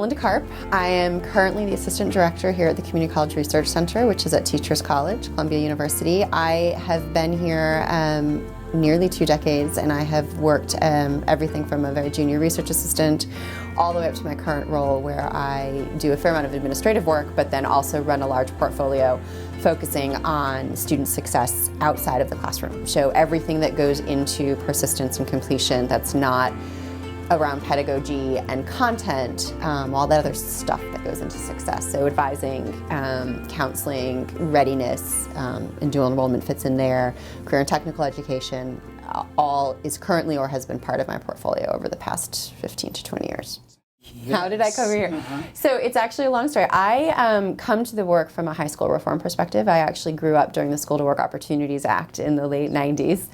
Melinda Karp. I am currently the Assistant Director here at the Community College Research Center, which is at Teachers College, Columbia University. I have been here nearly 2 decades, and I have worked everything from a very junior research assistant all the way up to my current role, where I do a fair amount of administrative work, but then also run a large portfolio focusing on student success outside of the classroom. So everything that goes into persistence and completion that's not around pedagogy and content, all that other stuff that goes into success. So advising, counseling, readiness, and dual enrollment fits in there. Career and technical education, all is currently or has been part of my portfolio over the past 15 to 20 years. Yes. How did I come here? So it's actually a long story. I come to the work from a high school reform perspective. I actually grew up during the School to Work Opportunities Act in the late 90s.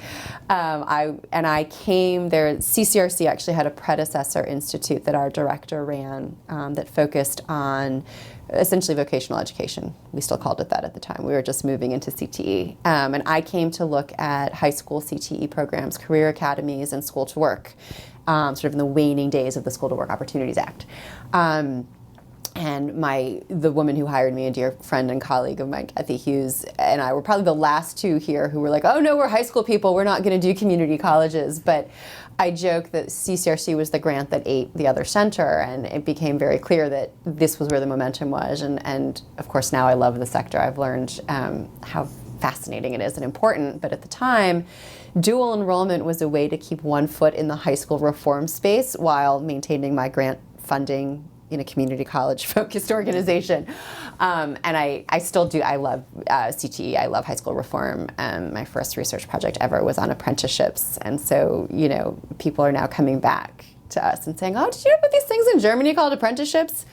I came there. CCRC actually had a predecessor institute that our director ran that focused on essentially vocational education. We still called it that at the time. We were just moving into CTE. And I came to look at high school CTE programs, career academies, and school to work. Sort of in the waning days of the School to Work Opportunities Act. And the woman who hired me, a dear friend and colleague of mine, Kathy Hughes, and I were probably the last two here who were like, oh no, we're high school people, we're not going to do community colleges. But I joke that CCRC was the grant that ate the other center, and it became very clear that this was where the momentum was. And of course now I love the sector. I've learned how fascinating it is and important, but at the time, dual enrollment was a way to keep one foot in the high school reform space while maintaining my grant funding in a community college focused organization. And I still do. I love CTE. I love high school reform. My first research project ever was on apprenticeships. And so, people are now coming back to us and saying, oh, did you know about these things in Germany called apprenticeships?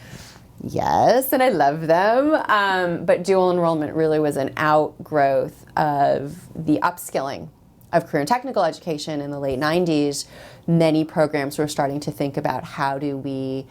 Yes, and I love them. But dual enrollment really was an outgrowth of the upskilling of career and technical education in the late 90s. Many programs were starting to think about how do we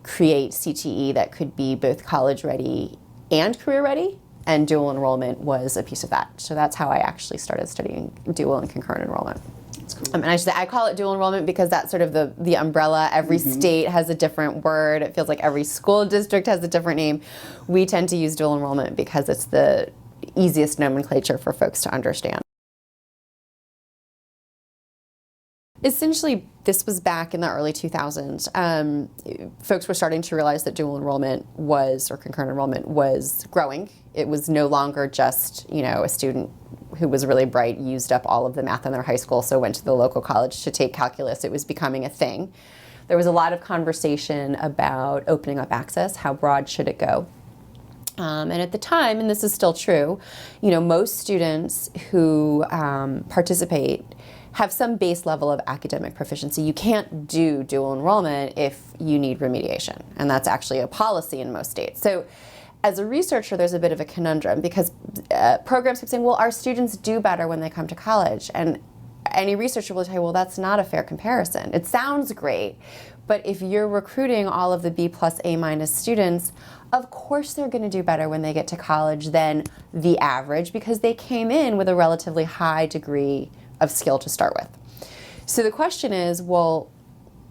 create CTE that could be both college ready and career ready, and dual enrollment was a piece of that. So that's how I actually started studying dual and concurrent enrollment. That's cool. And I call it dual enrollment because that's sort of the umbrella. Every state has a different word. It feels like every school district has a different name. We tend to use dual enrollment because it's the easiest nomenclature for folks to understand. Essentially, this was back in the early 2000s. Folks were starting to realize that dual enrollment or concurrent enrollment was growing. It was no longer just, a student who was really bright used up all of the math in their high school, so went to the local college to take calculus. It was becoming a thing. There was a lot of conversation about opening up access. How broad should it go? And at the time, and this is still true, most students who participate have some base level of academic proficiency. You can't do dual enrollment if you need remediation, and that's actually a policy in most states. So as a researcher, there's a bit of a conundrum because programs keep saying, well, our students do better when they come to college. And any researcher will tell you, well, that's not a fair comparison. It sounds great, but if you're recruiting all of the B+ A- students, of course they're going to do better when they get to college than the average because they came in with a relatively high degree of skill to start with. So the question is, well,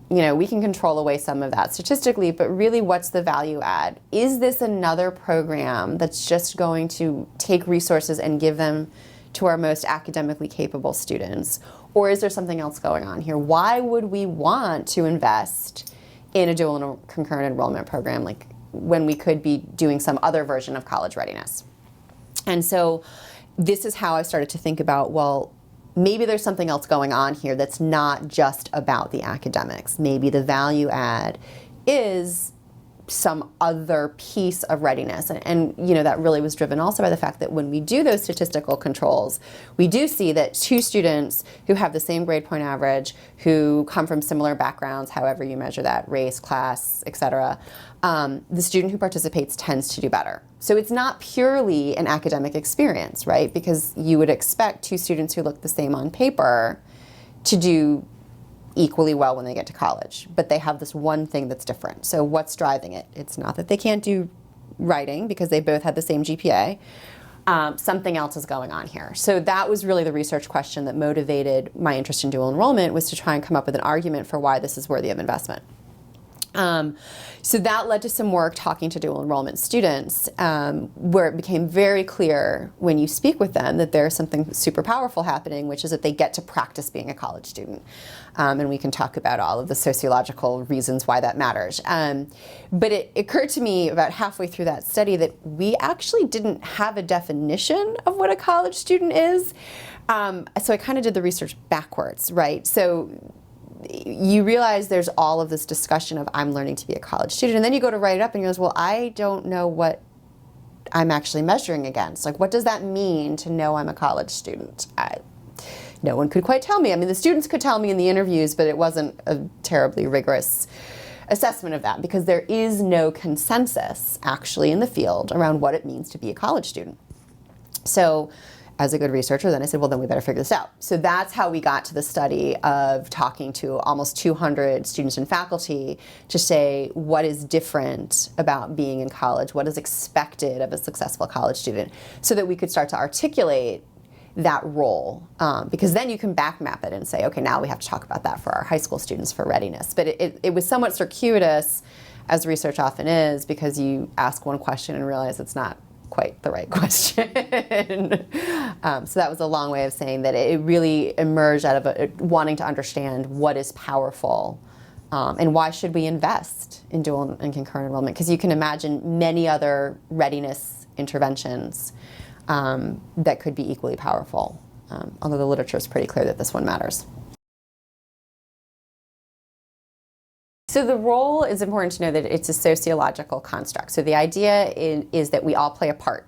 we can control away some of that statistically, but really what's the value add? Is this another program that's just going to take resources and give them to our most academically capable students? Or is there something else going on here? Why would we want to invest in a dual and concurrent enrollment program when we could be doing some other version of college readiness? And so this is how I started to think about, well, maybe there's something else going on here that's not just about the academics. Maybe the value add is some other piece of readiness. And that really was driven also by the fact that when we do those statistical controls, we do see that 2 students who have the same grade point average, who come from similar backgrounds, however you measure that, race, class, etc., the student who participates tends to do better. So it's not purely an academic experience, right? Because you would expect 2 students who look the same on paper to do equally well when they get to college, but they have this one thing that's different. So what's driving it? It's not that they can't do writing because they both had the same GPA. Something else is going on here. So that was really the research question that motivated my interest in dual enrollment, was to try and come up with an argument for why this is worthy of investment. So that led to some work talking to dual enrollment students, where it became very clear when you speak with them that there's something super powerful happening, which is that they get to practice being a college student. And we can talk about all of the sociological reasons why that matters. But it occurred to me about halfway through that study that we actually didn't have a definition of what a college student is. So I kind of did the research backwards, right? So you realize there's all of this discussion of I'm learning to be a college student, and then you go to write it up and you go, well, I don't know what I'm actually measuring against. Like, what does that mean to know I'm a college student? No one could quite tell me. I mean, the students could tell me in the interviews, but it wasn't a terribly rigorous assessment of that, because there is no consensus actually in the field around what it means to be a college student. So as a good researcher, then I said, well, then we better figure this out. So that's how we got to the study of talking to almost 200 students and faculty to say what is different about being in college, what is expected of a successful college student, so that we could start to articulate that role. Because then you can back map it and say, okay, now we have to talk about that for our high school students for readiness. But it was somewhat circuitous, as research often is, because you ask one question and realize it's not quite the right question. So that was a long way of saying that it really emerged out of wanting to understand what is powerful, and why should we invest in dual and concurrent enrollment, because you can imagine many other readiness interventions that could be equally powerful, although the literature is pretty clear that this one matters. So the role is important to know that it's a sociological construct. So the idea is that we all play a part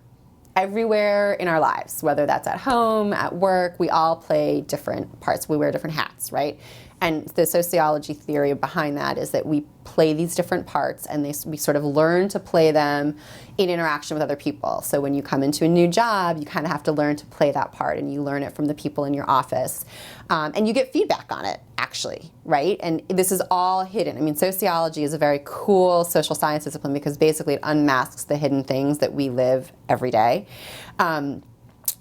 everywhere in our lives, whether that's at home, at work, we all play different parts. We wear different hats, right? And the sociology theory behind that is that we play these different parts, and we sort of learn to play them in interaction with other people. So when you come into a new job, you kind of have to learn to play that part, and you learn it from the people in your office. And you get feedback on it, actually, right? And this is all hidden. I mean, sociology is a very cool social science discipline because basically it unmasks the hidden things that we live every day.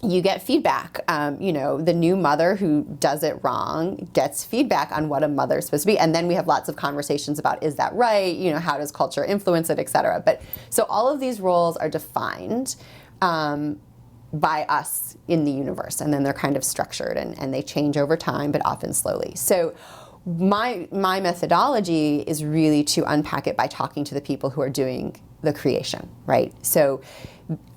You get feedback. The new mother who does it wrong gets feedback on what a mother is supposed to be. And then we have lots of conversations about, is that right? How does culture influence it, et cetera. But so all of these roles are defined by us in the universe. And then they're kind of structured and they change over time, but often slowly. So my methodology is really to unpack it by talking to the people who are doing the creation, right? So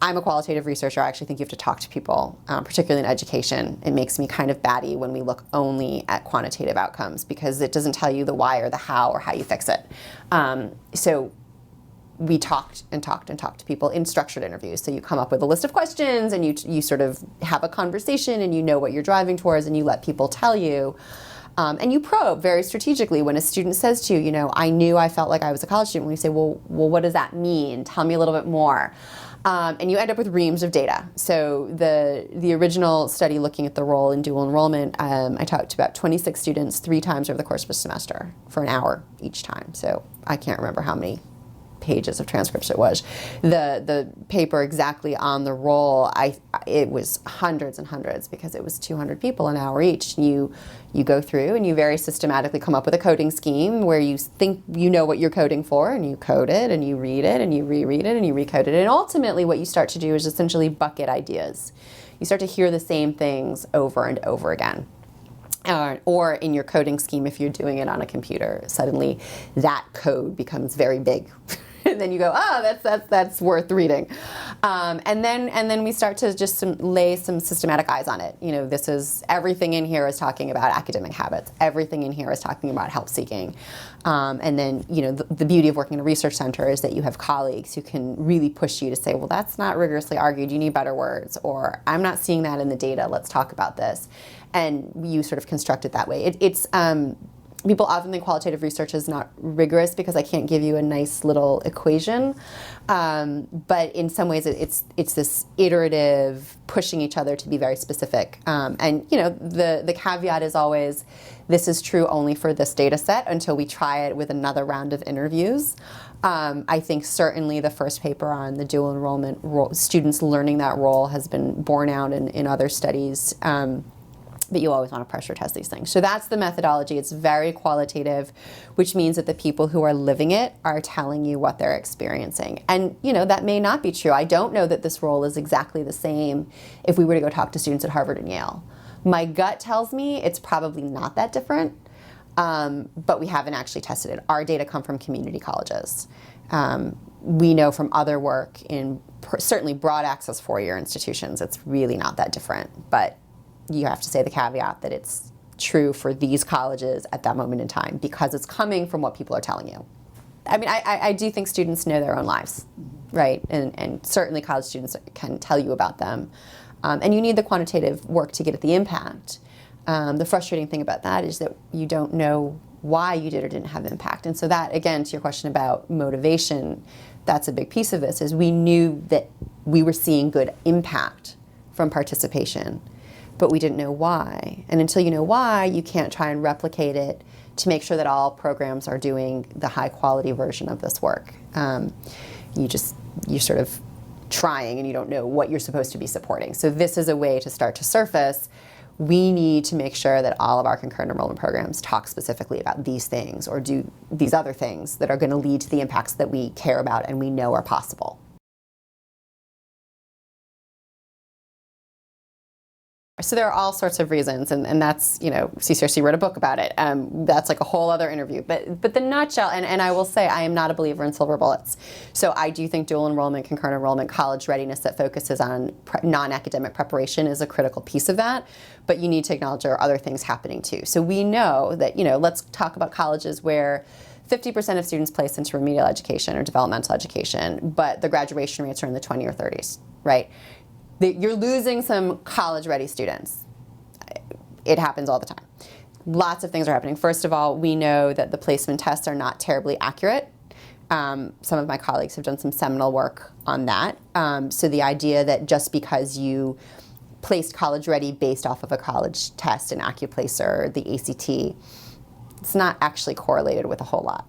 I'm a qualitative researcher. I actually think you have to talk to people, particularly in education. It makes me kind of batty when we look only at quantitative outcomes because it doesn't tell you the why or the how or how you fix it. So we talked and talked and talked to people in structured interviews. So you come up with a list of questions and you sort of have a conversation and you know what you're driving towards and you let people tell you. And you probe very strategically when a student says to you, I knew I felt like I was a college student. When you say, well, what does that mean? Tell me a little bit more. And you end up with reams of data. So the original study looking at the role in dual enrollment, I talked to about 26 students 3 times over the course of a semester for an hour each time. So I can't remember how many pages of transcripts it was. The paper exactly on the role, it was hundreds and hundreds because it was 200 people an hour each. You go through and you very systematically come up with a coding scheme where you think you know what you're coding for, and you code it and you read it and you reread it and you recode it. And ultimately what you start to do is essentially bucket ideas. You start to hear the same things over and over again. Or in your coding scheme, if you're doing it on a computer, suddenly that code becomes very big. And then you go, oh, that's worth reading. And then we start to just lay some systematic eyes on it. This is, everything in here is talking about academic habits. Everything in here is talking about help seeking. And then, the beauty of working in a research center is that you have colleagues who can really push you to say, well, that's not rigorously argued. You need better words. Or I'm not seeing that in the data. Let's talk about this. And you sort of construct it that way. People often think qualitative research is not rigorous because I can't give you a nice little equation. But in some ways, it's this iterative pushing each other to be very specific. And the caveat is always, this is true only for this data set until we try it with another round of interviews. I think certainly the first paper on the dual enrollment students learning that role has been borne out in other studies. but you always want to pressure test these things. So that's the methodology. It's very qualitative, which means that the people who are living it are telling you what they're experiencing. And that may not be true. I don't know that this role is exactly the same if we were to go talk to students at Harvard and Yale. My gut tells me it's probably not that different, but we haven't actually tested it. Our data come from community colleges. We know from other work in certainly broad access four-year institutions, it's really not that different. But you have to say the caveat that it's true for these colleges at that moment in time because it's coming from what people are telling you. I mean, I do think students know their own lives, right? And certainly college students can tell you about them. And you need the quantitative work to get at the impact. The frustrating thing about that is that you don't know why you did or didn't have impact. And so that, again, to your question about motivation, that's a big piece of this, is we knew that we were seeing good impact from participation, but we didn't know why. And until you know why, you can't try and replicate it to make sure that all programs are doing the high quality version of this work. You're sort of trying and you don't know what you're supposed to be supporting. So this is a way to start to surface. We need to make sure that all of our concurrent enrollment programs talk specifically about these things or do these other things that are going to lead to the impacts that we care about and we know are possible. So there are all sorts of reasons, and that's, CCRC wrote a book about it. That's like a whole other interview. But the nutshell, and I will say I am not a believer in silver bullets. So I do think dual enrollment, concurrent enrollment, college readiness that focuses on non-academic preparation is a critical piece of that. But you need to acknowledge there are other things happening too. So we know that, let's talk about colleges where 50% of students place into remedial education or developmental education, but the graduation rates are in the 20 or 30s, right? You're losing some college-ready students. It happens all the time. Lots of things are happening. First of all, we know that the placement tests are not terribly accurate. Some of my colleagues have done some seminal work on that. So the idea that just because you placed college-ready based off of a college test, an AccuPlacer, the ACT, it's not actually correlated with a whole lot.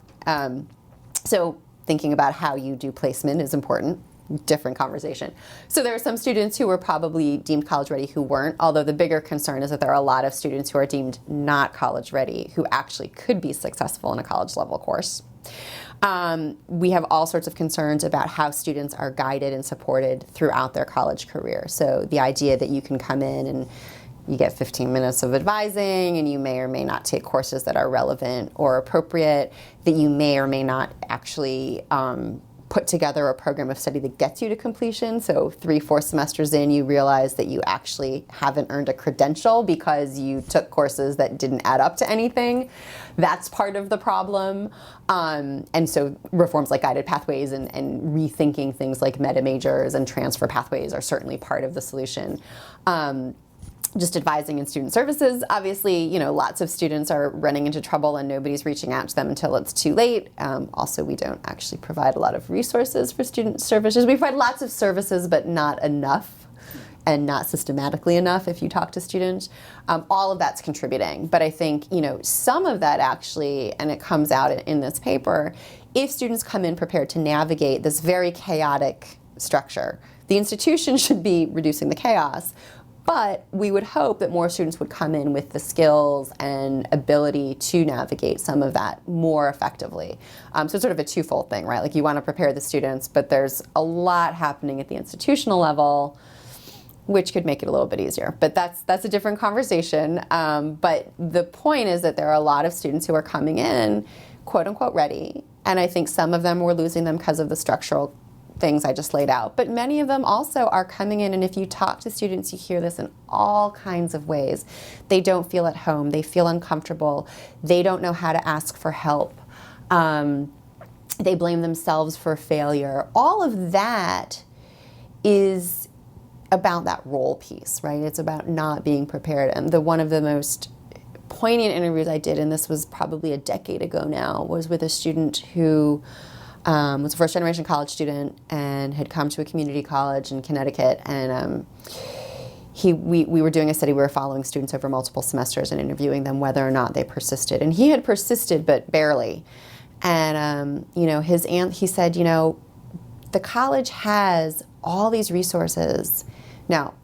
So thinking about how you do placement is important. Different conversation. So there are some students who were probably deemed college ready who weren't, although the bigger concern is that there are a lot of students who are deemed not college ready who actually could be successful in a college level course. We have all sorts of concerns about how students are guided and supported throughout their college career. So the idea that you can come in and you get 15 minutes of advising and you may or may not take courses that are relevant or appropriate, that you may or may not actually put together a program of study that gets you to completion. So 3-4 semesters in, you realize that you actually haven't earned a credential because you took courses that didn't add up to anything. That's part of the problem. And so reforms like guided pathways and rethinking things like meta majors and transfer pathways are certainly part of the solution. Just advising in student services, obviously, lots of students are running into trouble and nobody's reaching out to them until it's too late. Also, we don't actually provide a lot of resources for student services. We provide lots of services, but not enough and not systematically enough if you talk to students. All of that's contributing. But I think, some of that actually, and it comes out in this paper, if students come in prepared to navigate this very chaotic structure, the institution should be reducing the chaos. But we would hope that more students would come in with the skills and ability to navigate some of that more effectively. So it's sort of a twofold thing, right? Like you want to prepare the students, but there's a lot happening at the institutional level, which could make it a little bit easier. But that's a different conversation. But the point is that there are a lot of students who are coming in, quote unquote, ready. And I think some of them we're losing them because of the structural things I just laid out. But many of them also are coming in, and if you talk to students, you hear this in all kinds of ways. They don't feel at home. They feel uncomfortable. They don't know how to ask for help. They blame themselves for failure. All of that is about that role piece, right? It's about not being prepared. And one of the most poignant interviews I did, and this was probably a decade ago now, was with a student who was a first-generation college student and had come to a community college in Connecticut. And we were doing a study. We were following students over multiple semesters and interviewing them whether or not they persisted. And he had persisted, but barely. And he said, the college has all these resources. Now,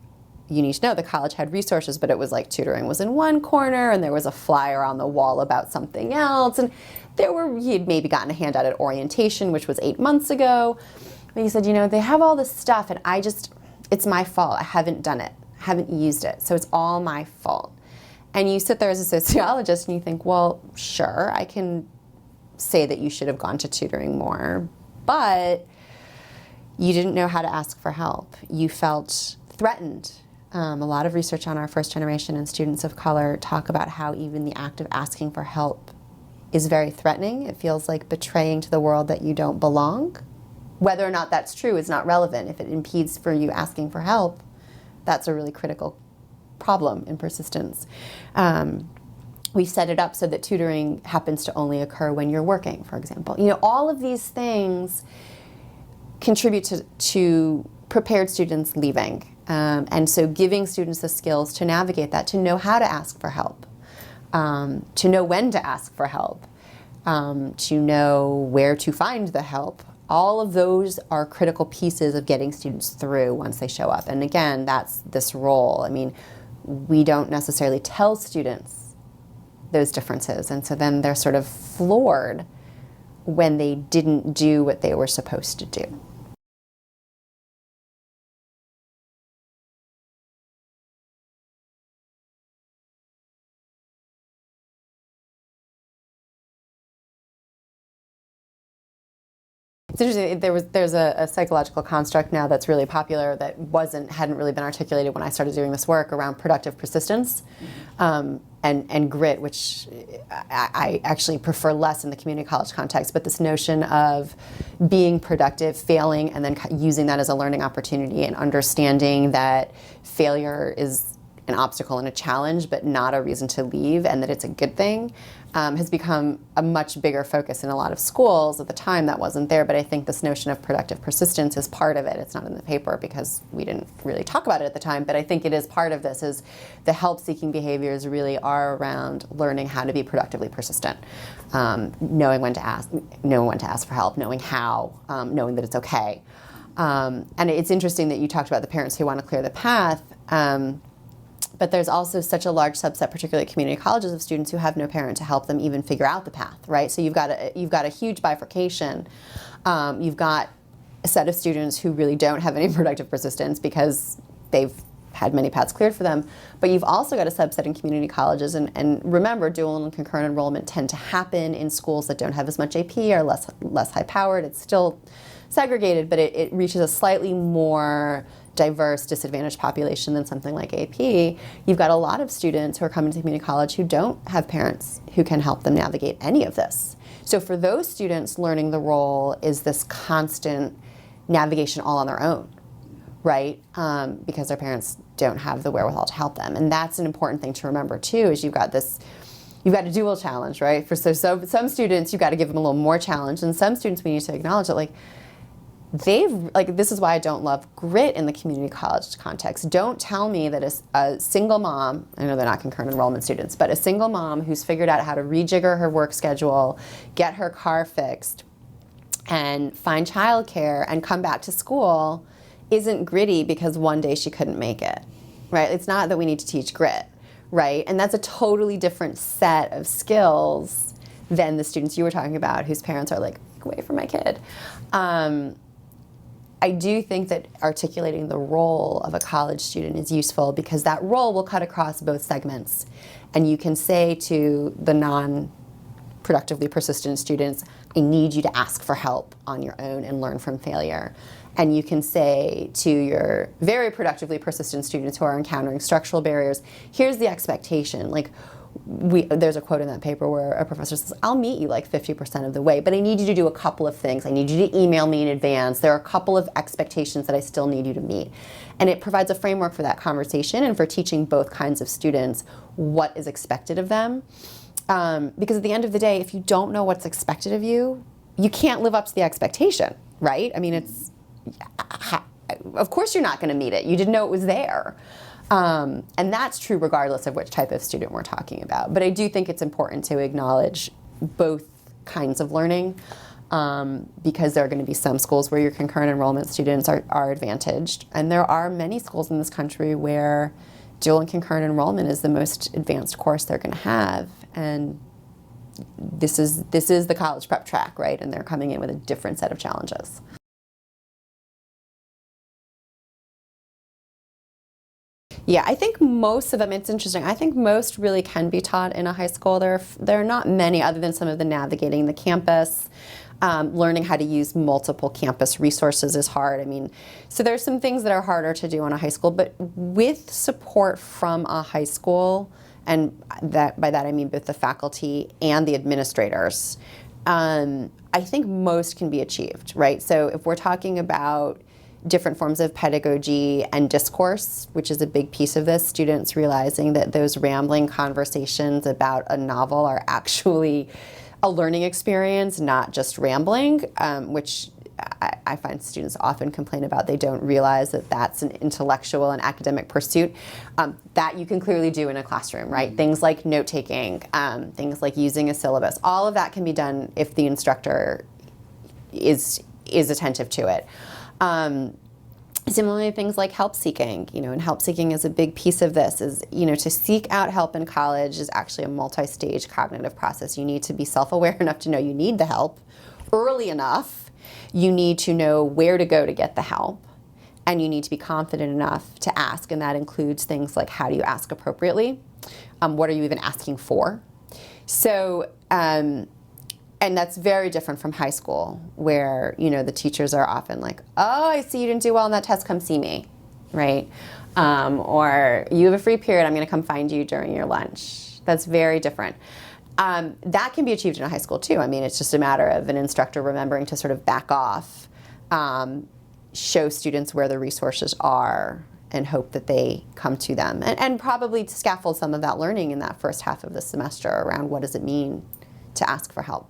you need to know the college had resources, but it was like tutoring was in one corner and there was a flyer on the wall about something else. And he'd maybe gotten a handout at orientation, which was 8 months ago. But he said, they have all this stuff and it's my fault. I haven't done it, haven't used it. So it's all my fault. And you sit there as a sociologist and you think, well, sure, I can say that you should have gone to tutoring more, but you didn't know how to ask for help. You felt threatened. A lot of research on our first generation and students of color talk about how even the act of asking for help is very threatening. It feels like betraying to the world that you don't belong. Whether or not that's true is not relevant. If it impedes for you asking for help, that's a really critical problem in persistence. We set it up so that tutoring happens to only occur when you're working, for example. All of these things contribute to prepared students leaving. And so giving students the skills to navigate that, to know how to ask for help, to know when to ask for help, to know where to find the help. All of those are critical pieces of getting students through once they show up. And again, that's this role. I mean, we don't necessarily tell students those differences. And so then they're sort of floored when they didn't do what they were supposed to do. It's interesting, there's a psychological construct now that's really popular that hadn't really been articulated when I started doing this work around productive persistence and grit, which I actually prefer less in the community college context, but this notion of being productive, failing, and then using that as a learning opportunity and understanding that failure is an obstacle and a challenge, but not a reason to leave, and that it's a good thing, has become a much bigger focus in a lot of schools. At the time, that wasn't there, but I think this notion of productive persistence is part of it. It's not in the paper because we didn't really talk about it at the time, but I think it is part of this, is the help-seeking behaviors really are around learning how to be productively persistent, knowing when to ask for help, knowing how, knowing that it's okay. And it's interesting that you talked about the parents who want to clear the path. But there's also such a large subset, particularly at community colleges, of students who have no parent to help them even figure out the path, right? So you've got a huge bifurcation. You've got a set of students who really don't have any productive persistence because they've had many paths cleared for them. But you've also got a subset in community colleges, and remember, dual and concurrent enrollment tend to happen in schools that don't have as much AP, or less high-powered. It's still segregated, but it reaches a slightly more diverse, disadvantaged population than something like AP. You've got a lot of students who are coming to community college who don't have parents who can help them navigate any of this. So for those students, learning the role is this constant navigation all on their own, right? Because their parents don't have the wherewithal to help them. And that's an important thing to remember too, is you've got a dual challenge, right? For some students, you've got to give them a little more challenge, and some students we need to acknowledge that this is why I don't love grit in the community college context. Don't tell me that a single mom, I know they're not concurrent enrollment students, but a single mom who's figured out how to rejigger her work schedule, get her car fixed, and find childcare and come back to school isn't gritty because one day she couldn't make it, right? It's not that we need to teach grit, right? And that's a totally different set of skills than the students you were talking about whose parents are like, away from my kid. I do think that articulating the role of a college student is useful because that role will cut across both segments. And you can say to the non-productively persistent students, I need you to ask for help on your own and learn from failure. And you can say to your very productively persistent students who are encountering structural barriers, here's the expectation. There's a quote in that paper where a professor says, I'll meet you 50% of the way, but I need you to do a couple of things. I need you to email me in advance. There are a couple of expectations that I still need you to meet. And it provides a framework for that conversation and for teaching both kinds of students what is expected of them. Because at the end of the day, if you don't know what's expected of you, you can't live up to the expectation, right? I mean, of course you're not going to meet it. You didn't know it was there. And that's true regardless of which type of student we're talking about. But I do think it's important to acknowledge both kinds of learning. because there are going to be some schools where your concurrent enrollment students are advantaged. And there are many schools in this country where dual and concurrent enrollment is the most advanced course they're going to have. And this is the college prep track, right? And they're coming in with a different set of challenges. Yeah, I think most of them, it's interesting, I think most really can be taught in a high school. There are not many, other than some of the navigating the campus. Learning how to use multiple campus resources is hard. I mean, so there's some things that are harder to do in a high school, but with support from a high school, and by that I mean both the faculty and the administrators, I think most can be achieved, right? So if we're talking about different forms of pedagogy and discourse, which is a big piece of this, students realizing that those rambling conversations about a novel are actually a learning experience, not just rambling, which I find students often complain about. They don't realize that that's an intellectual and academic pursuit that you can clearly do in a classroom, right? Things like note-taking, things like using a syllabus. All of that can be done if the instructor is attentive to it. Similarly, things like help seeking, and help seeking is a big piece of this. Is to seek out help in college is actually a multi-stage cognitive process. You need to be self-aware enough to know you need the help early enough. You need to know where to go to get the help, and you need to be confident enough to ask. And that includes things like, how do you ask appropriately? What are you even asking for? So. And that's very different from high school, where the teachers are often like, "Oh, I see you didn't do well on that test. Come see me," right? Or you have a free period. I'm going to come find you during your lunch. That's very different. That can be achieved in a high school too. I mean, it's just a matter of an instructor remembering to sort of back off, show students where the resources are, and hope that they come to them, and probably to scaffold some of that learning in that first half of the semester around what does it mean to ask for help.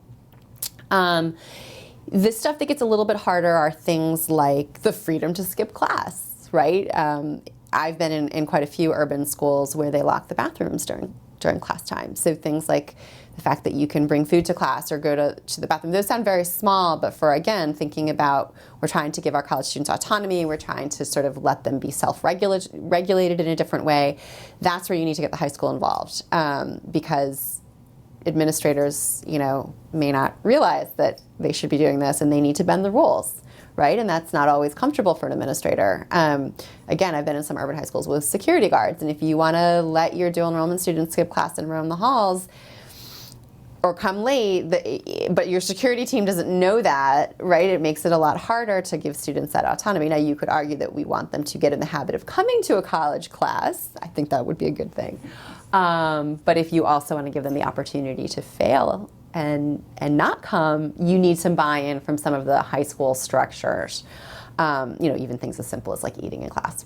The stuff that gets a little bit harder are things like the freedom to skip class, right? I've been in quite a few urban schools where they lock the bathrooms during class time. So things like the fact that you can bring food to class or go to the bathroom, those sound very small, but for, again, thinking about, we're trying to give our college students autonomy, we're trying to sort of let them be self-regulated in a different way. That's where you need to get the high school involved, because administrators, may not realize that they should be doing this, and they need to bend the rules, right? And that's not always comfortable for an administrator. Again, I've been in some urban high schools with security guards, and if you want to let your dual enrollment students skip class and roam the halls or come late, but your security team doesn't know that, right? It makes it a lot harder to give students that autonomy. Now, you could argue that we want them to get in the habit of coming to a college class. I think that would be a good thing. But if you also want to give them the opportunity to fail and not come, you need some buy-in from some of the high school structures, even things as simple as like eating in class.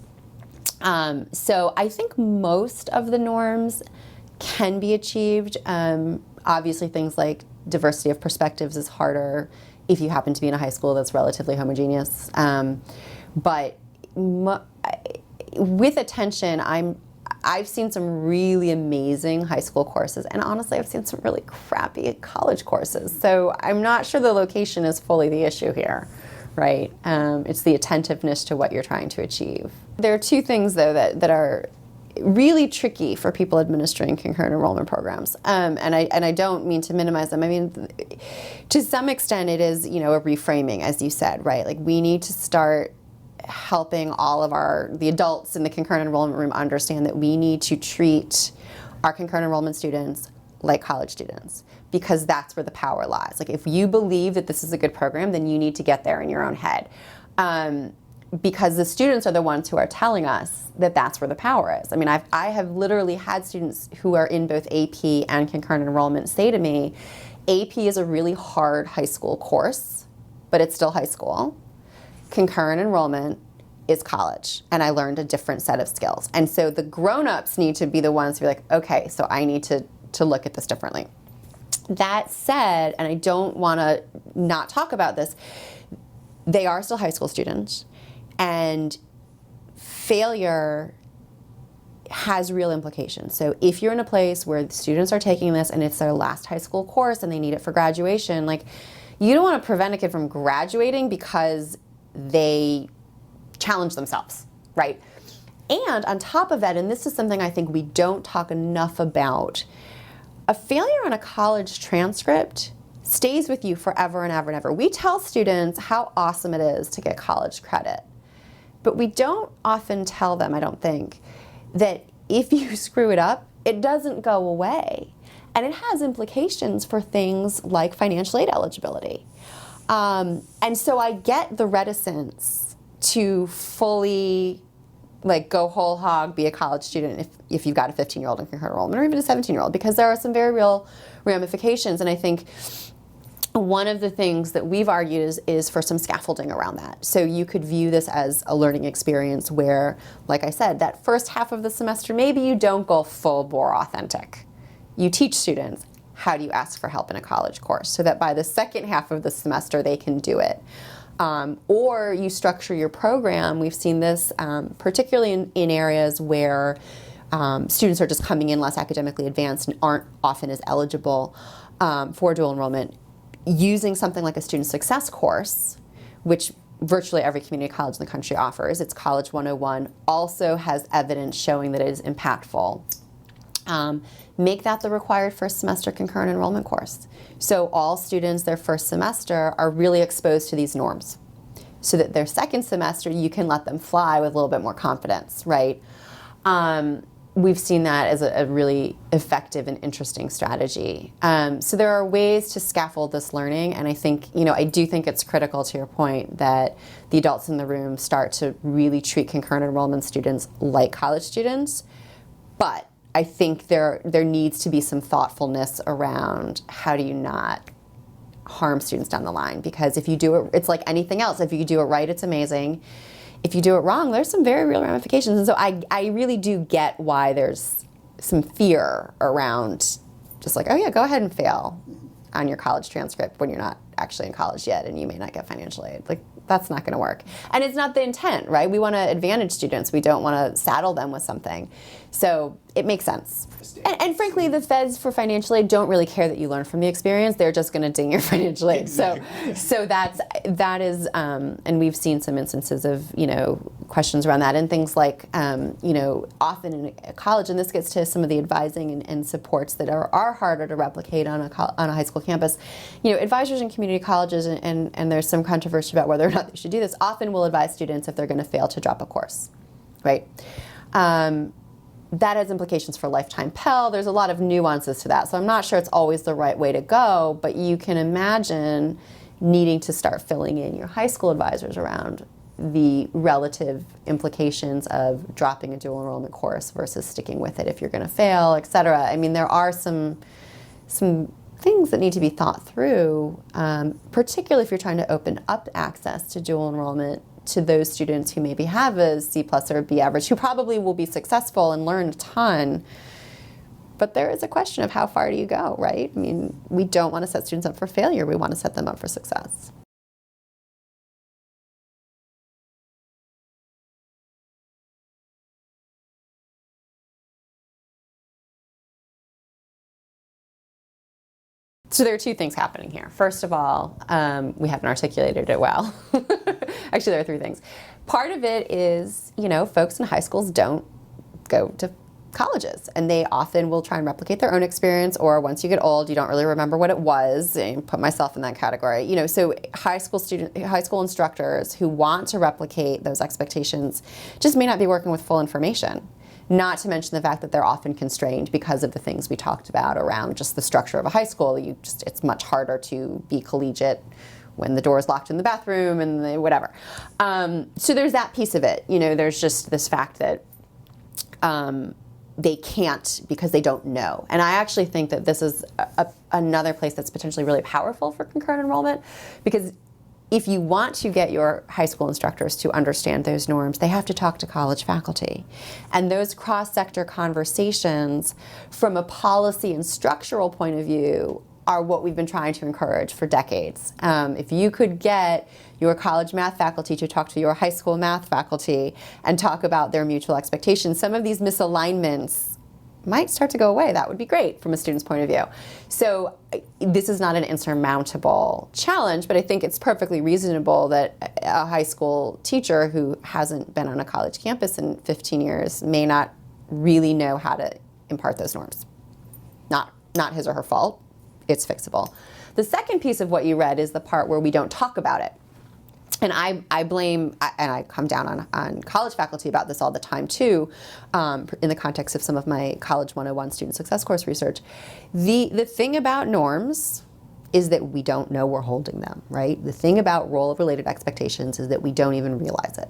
So I think most of the norms can be achieved. Obviously, things like diversity of perspectives is harder if you happen to be in a high school that's relatively homogeneous. But with attention, I've seen some really amazing high school courses, and honestly, I've seen some really crappy college courses. So I'm not sure the location is fully the issue here, right? It's the attentiveness to what you're trying to achieve. There are two things, though, that are really tricky for people administering concurrent enrollment programs, and I don't mean to minimize them. I mean, to some extent, it is a reframing, as you said, right? Like, we need to start helping all of the adults in the concurrent enrollment room understand that we need to treat our concurrent enrollment students like college students, because that's where the power lies. Like, if you believe that this is a good program, then you need to get there in your own head. Because the students are the ones who are telling us that that's where the power is. I mean, I have literally had students who are in both AP and concurrent enrollment say to me, AP is a really hard high school course, but it's still high school. Concurrent enrollment is college, and I learned a different set of skills. And so the grown-ups need to be the ones who are like, okay, so I need to look at this differently. That said, and I don't want to not talk about this, they are still high school students, and failure has real implications. So if you're in a place where the students are taking this and it's their last high school course and they need it for graduation, like, You don't want to prevent a kid from graduating because they challenge themselves, right? And on top of that, and this is something I think we don't talk enough about, a failure on a college transcript stays with you forever and ever and ever. We tell students how awesome it is to get college credit, but we don't often tell them, I don't think, that if you screw it up, it doesn't go away. And it has implications for things like financial aid eligibility. And so I get the reticence to fully go whole hog, be a college student if you've got a 15-year-old in concurrent enrollment, or even a 17-year-old, because there are some very real ramifications. And I think one of the things that we've argued is for some scaffolding around that. So you could view this as a learning experience where, like I said, that first half of the semester, maybe you don't go full bore authentic. You teach students, how do you ask for help in a college course, so that by the second half of the semester they can do it. Or you structure your program. We've seen this particularly in areas where students are just coming in less academically advanced and aren't often as eligible for dual enrollment. Using something like a student success course, which virtually every community college in the country offers, it's College 101, also has evidence showing that it is impactful. Make that the required first semester concurrent enrollment course. So all students their first semester are really exposed to these norms, so that their second semester you can let them fly with a little bit more confidence, right? We've seen that as a really effective and interesting strategy. So there are ways to scaffold this learning, and I think, I do think it's critical to your point that the adults in the room start to really treat concurrent enrollment students like college students, but I think there needs to be some thoughtfulness around how do you not harm students down the line, because if you do it, it's like anything else. If you do it right, it's amazing. If you do it wrong, there's some very real ramifications. And so I really do get why there's some fear around just like, oh yeah, go ahead and fail on your college transcript when you're not actually in college yet and you may not get financial aid. Like, that's not going to work. And it's not the intent, right? We want to advantage students. We don't want to saddle them with something. So it makes sense. And frankly, the feds for financial aid don't really care that you learn from the experience. They're just going to ding your financial aid. Exactly. So that is, and we've seen some instances of, questions around that, and things like, often in a college, and this gets to some of the advising and supports that are harder to replicate on a high school campus. Advisors in community colleges, and there's some controversy about whether or not they should do this, often will advise students if they're going to fail to drop a course, right? That has implications for lifetime Pell. There's a lot of nuances to that. So I'm not sure it's always the right way to go, but you can imagine needing to start filling in your high school advisors around the relative implications of dropping a dual enrollment course versus sticking with it if you're going to fail, et cetera. I mean, there are some things that need to be thought through, particularly if you're trying to open up access to dual enrollment to those students who maybe have a C+ or a B average, who probably will be successful and learn a ton. But there is a question of how far do you go, right? I mean, we don't want to set students up for failure. We want to set them up for success. So there are two things happening here. First of all, we haven't articulated it well. Actually, there are three things. Part of it is, folks in high schools don't go to colleges, and they often will try and replicate their own experience, or once you get old, you don't really remember what it was, and put myself in that category. So high school instructors who want to replicate those expectations just may not be working with full information. Not to mention the fact that they're often constrained because of the things we talked about around just the structure of a high school. It's much harder to be collegiate when the door is locked in the bathroom and whatever. So there's that piece of it. There's just this fact that they can't because they don't know. And I actually think that this is another place that's potentially really powerful for concurrent enrollment, because if you want to get your high school instructors to understand those norms, they have to talk to college faculty. And those cross-sector conversations from a policy and structural point of view are what we've been trying to encourage for decades. If you could get your college math faculty to talk to your high school math faculty and talk about their mutual expectations, some of these misalignments might start to go away. That would be great from a student's point of view. So this is not an insurmountable challenge, but I think it's perfectly reasonable that a high school teacher who hasn't been on a college campus in 15 years may not really know how to impart those norms. Not his or her fault. It's fixable. The second piece of what you read is the part where we don't talk about it. And I blame, and I come down on college faculty about this all the time too, in the context of some of my College 101 student success course research. The thing about norms is that we don't know we're holding them, right? The thing about role-related expectations is that we don't even realize it.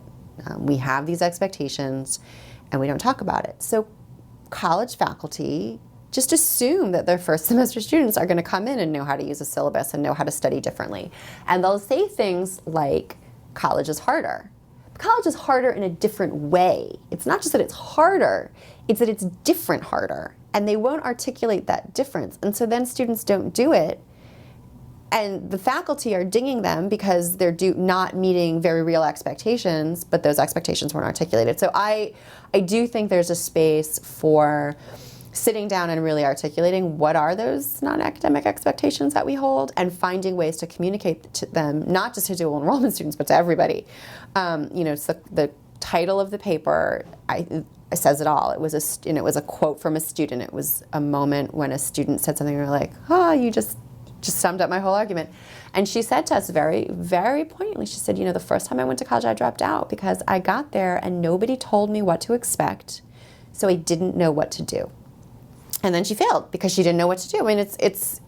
We have these expectations and we don't talk about it. So college faculty just assume that their first semester students are going to come in and know how to use a syllabus and know how to study differently. And they'll say things like, college is harder. College is harder in a different way. It's not just that it's harder, it's that it's different harder. And they won't articulate that difference. And so then students don't do it. And the faculty are dinging them because they're not meeting very real expectations, but those expectations weren't articulated. So I do think there's a space for sitting down and really articulating what are those non-academic expectations that we hold and finding ways to communicate to them, not just to dual enrollment students, but to everybody. So the title of the paper says it all. It was a quote from a student. It was a moment when a student said something and we were like, you just summed up my whole argument. And she said to us very, very poignantly, she said, the first time I went to college, I dropped out because I got there and nobody told me what to expect, so I didn't know what to do. And then she failed because she didn't know what to do. I mean, it's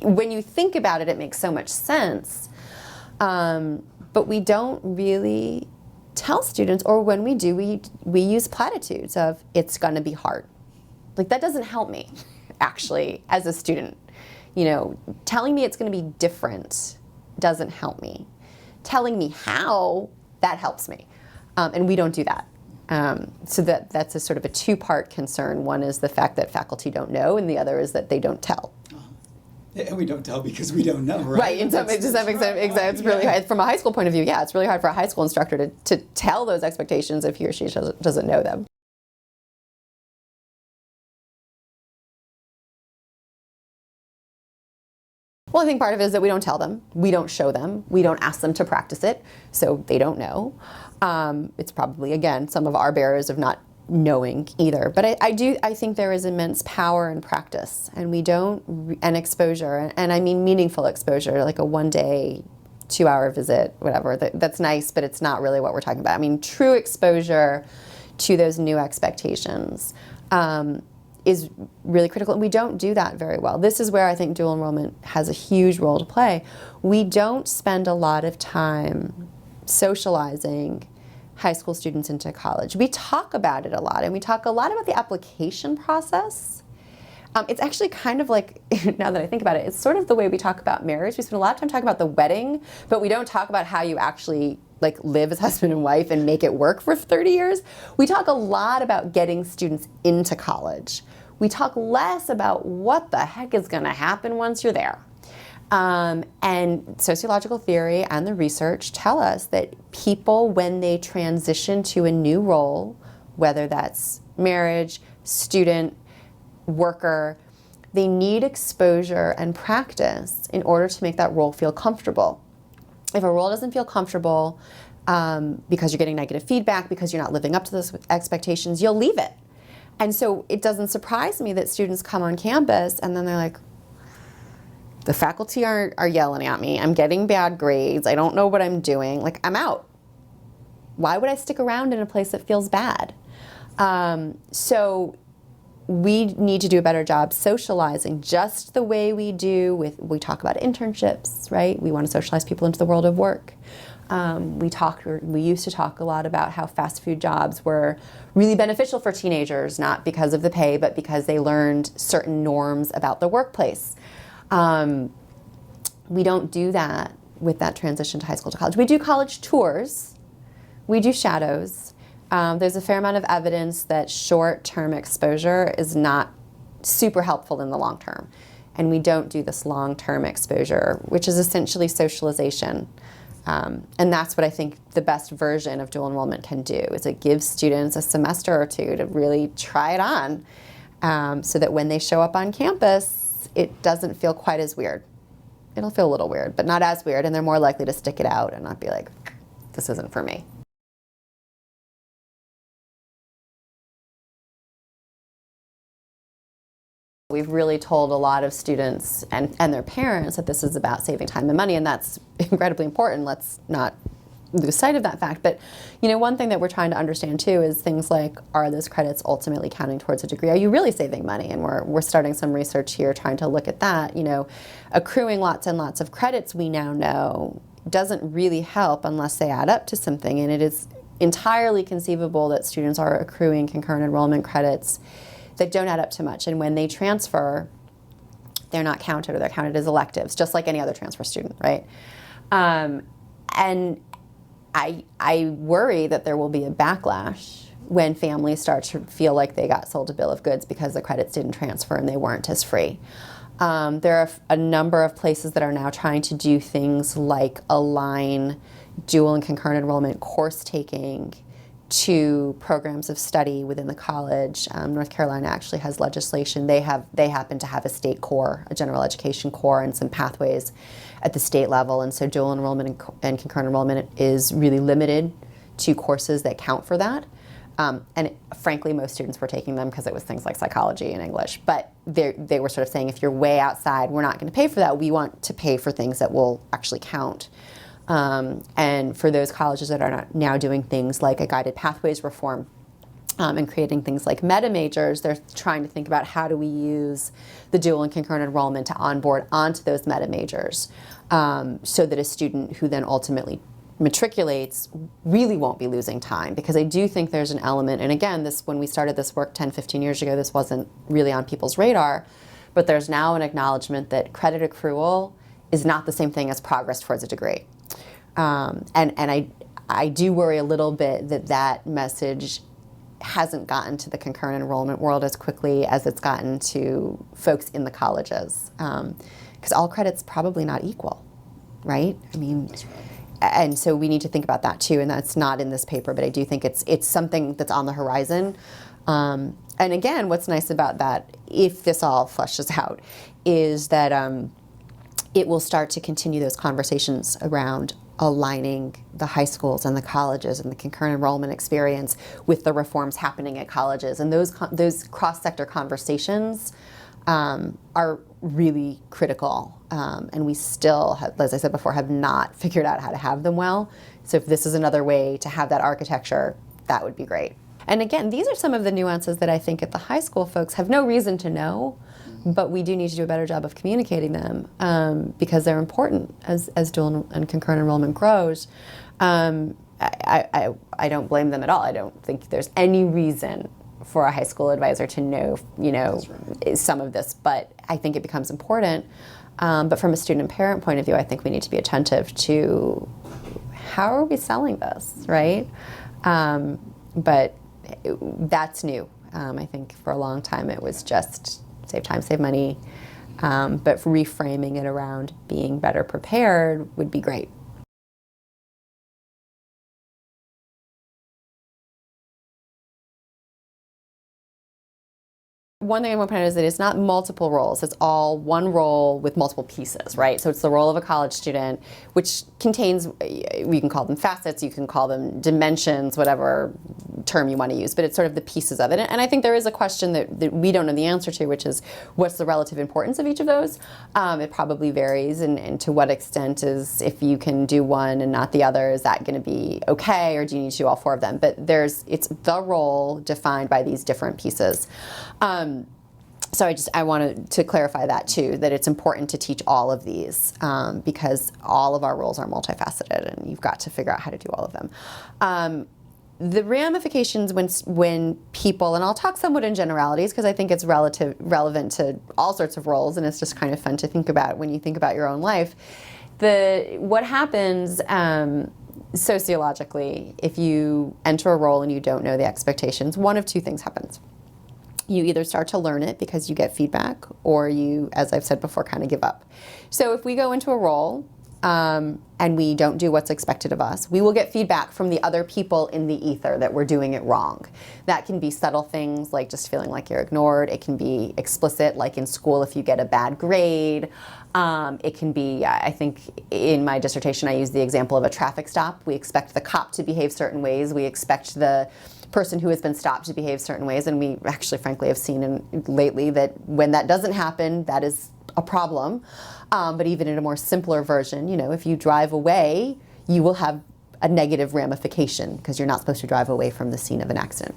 when you think about it, it makes so much sense. But we don't really tell students, or when we do, we use platitudes of, it's going to be hard. Like, that doesn't help me, actually, as a student. Telling me it's going to be different doesn't help me. Telling me how, that helps me. And we don't do that. So that's a sort of a two-part concern. One is the fact that faculty don't know, and the other is that they don't tell. And we don't tell because we don't know, right? Right, to some extent, it's really hard. From a high school point of view, yeah, it's really hard for a high school instructor to tell those expectations if he or she doesn't know them. Well, I think part of it is that we don't tell them, we don't show them, we don't ask them to practice it, so they don't know. It's probably, again, some of our barriers of not knowing either. But I think there is immense power in practice, and and exposure, and I mean meaningful exposure, like a 1-day, 2-hour visit, whatever. That's nice, but it's not really what we're talking about. I mean, true exposure to those new expectations is really critical, and we don't do that very well. This is where I think dual enrollment has a huge role to play. We don't spend a lot of time socializing high school students into college. We talk about it a lot, and we talk a lot about the application process. It's actually kind of like, now that I think about it, it's sort of the way we talk about marriage. We spend a lot of time talking about the wedding, but we don't talk about how you actually live as husband and wife and make it work for 30 years. We talk a lot about getting students into college. We talk less about what the heck is going to happen once you're there. And sociological theory and the research tell us that people, when they transition to a new role, whether that's marriage, student, worker, they need exposure and practice in order to make that role feel comfortable. If a role doesn't feel comfortable because you're getting negative feedback, because you're not living up to those expectations, you'll leave it. And so it doesn't surprise me that students come on campus and then they're like, the faculty are yelling at me, I'm getting bad grades, I don't know what I'm doing, I'm out. Why would I stick around in a place that feels bad? So we need to do a better job socializing, just the way we we talk about internships, right? We want to socialize people into the world of work. We used to talk a lot about how fast food jobs were really beneficial for teenagers, not because of the pay, but because they learned certain norms about the workplace. We don't do that with that transition to high school to college. We do college tours, we do shadows. There's a fair amount of evidence that short-term exposure is not super helpful in the long term. And we don't do this long-term exposure, which is essentially socialization. And that's what I think the best version of dual enrollment can do, is it gives students a semester or two to really try it on. so that when they show up on campus, it doesn't feel quite as weird. It'll feel a little weird, but not as weird, and they're more likely to stick it out and not be like, this isn't for me. We've really told a lot of students and their parents that this is about saving time and money, and that's incredibly important. Let's not lose sight of that fact. But one thing that we're trying to understand too is things like, are those credits ultimately counting towards a degree? Are you really saving money? And we're starting some research here trying to look at that. Accruing lots and lots of credits, we now know, doesn't really help unless they add up to something. And it is entirely conceivable that students are accruing concurrent enrollment credits that don't add up to much. And when they transfer, they're not counted, or they're counted as electives, just like any other transfer student, right? And I worry that there will be a backlash when families start to feel like they got sold a bill of goods because the credits didn't transfer and they weren't as free. There are a number of places that are now trying to do things like align dual and concurrent enrollment course taking to programs of study within the college. North Carolina actually has legislation. They happen to have a state core, a general education core, and some pathways at the state level. And so dual enrollment and concurrent enrollment is really limited to courses that count for that. Frankly, most students were taking them because it was things like psychology and English. But they were sort of saying, if you're way outside, we're not going to pay for that. We want to pay for things that will actually count. And for those colleges that are now doing things like a guided pathways reform and creating things like meta majors, they're trying to think about how do we use the dual and concurrent enrollment to onboard onto those meta majors, so that a student who then ultimately matriculates really won't be losing time. Because I do think there's an element, and again, when we started this work 10, 15 years ago, this wasn't really on people's radar, but there's now an acknowledgement that credit accrual is not the same thing as progress towards a degree. And I do worry a little bit that message hasn't gotten to the concurrent enrollment world as quickly as it's gotten to folks in the colleges. Because all credit's probably not equal, right? I mean, that's right. And so we need to think about that too, and that's not in this paper, but I do think it's something that's on the horizon. And again, what's nice about that, if this all fleshes out, is that it will start to continue those conversations around aligning the high schools and the colleges and the concurrent enrollment experience with the reforms happening at colleges. And those cross-sector conversations are really critical. And we still, as I said before, have not figured out how to have them well. So if this is another way to have that architecture, that would be great. And again, these are some of the nuances that I think at the high school folks have no reason to know, but we do need to do a better job of communicating them, because they're important as dual and concurrent enrollment grows. I don't blame them at all. I don't think there's any reason for a high school advisor to know, That's right. some of this, but I think it becomes important. But from a student and parent point of view, I think we need to be attentive to how are we selling this, right? But that's new. I think for a long time it was just save time, save money, but reframing it around being better prepared would be great. One thing I want to point out is that it's not multiple roles. It's all one role with multiple pieces, right? So it's the role of a college student, which contains, you can call them facets, you can call them dimensions, whatever term you want to use, but it's sort of the pieces of it. And I think there is a question that we don't know the answer to, which is what's the relative importance of each of those? It probably varies, and to what extent is, if you can do one and not the other, is that going to be okay, or do you need to do all four of them? But it's the role defined by these different pieces. So I wanted to clarify that too, that it's important to teach all of these, because all of our roles are multifaceted and you've got to figure out how to do all of them. The ramifications when people, and I'll talk somewhat in generalities because I think it's relevant to all sorts of roles, and it's just kind of fun to think about when you think about your own life. What happens sociologically if you enter a role and you don't know the expectations, one of two things happens. You either start to learn it because you get feedback, or you, as I've said before, kind of give up. So if we go into a role and we don't do what's expected of us, we will get feedback from the other people in the ether that we're doing it wrong. That can be subtle things like just feeling like you're ignored. It can be explicit, like in school if you get a bad grade. It can be, I think in my dissertation I use the example of a traffic stop. We expect the cop to behave certain ways. We expect the person who has been stopped to behave certain ways, and we actually frankly have seen lately that when that doesn't happen, that is a problem. But even in a more simpler version, if you drive away, you will have a negative ramification because you're not supposed to drive away from the scene of an accident.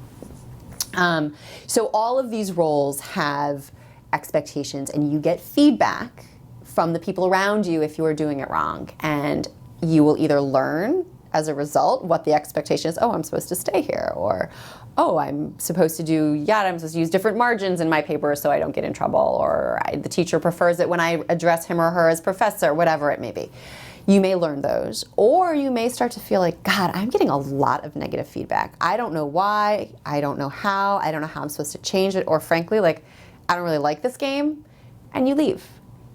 So all of these roles have expectations, and you get feedback from the people around you if you are doing it wrong. And you will either learn as a result what the expectation is. Oh, I'm supposed to stay here. Or, oh, I'm supposed to I'm supposed to use different margins in my paper so I don't get in trouble. Or the teacher prefers it when I address him or her as professor, whatever it may be. You may learn those. Or you may start to feel like, God, I'm getting a lot of negative feedback. I don't know why. I don't know how. I don't know how I'm supposed to change it. Or frankly, like, I don't really like this game. And you leave.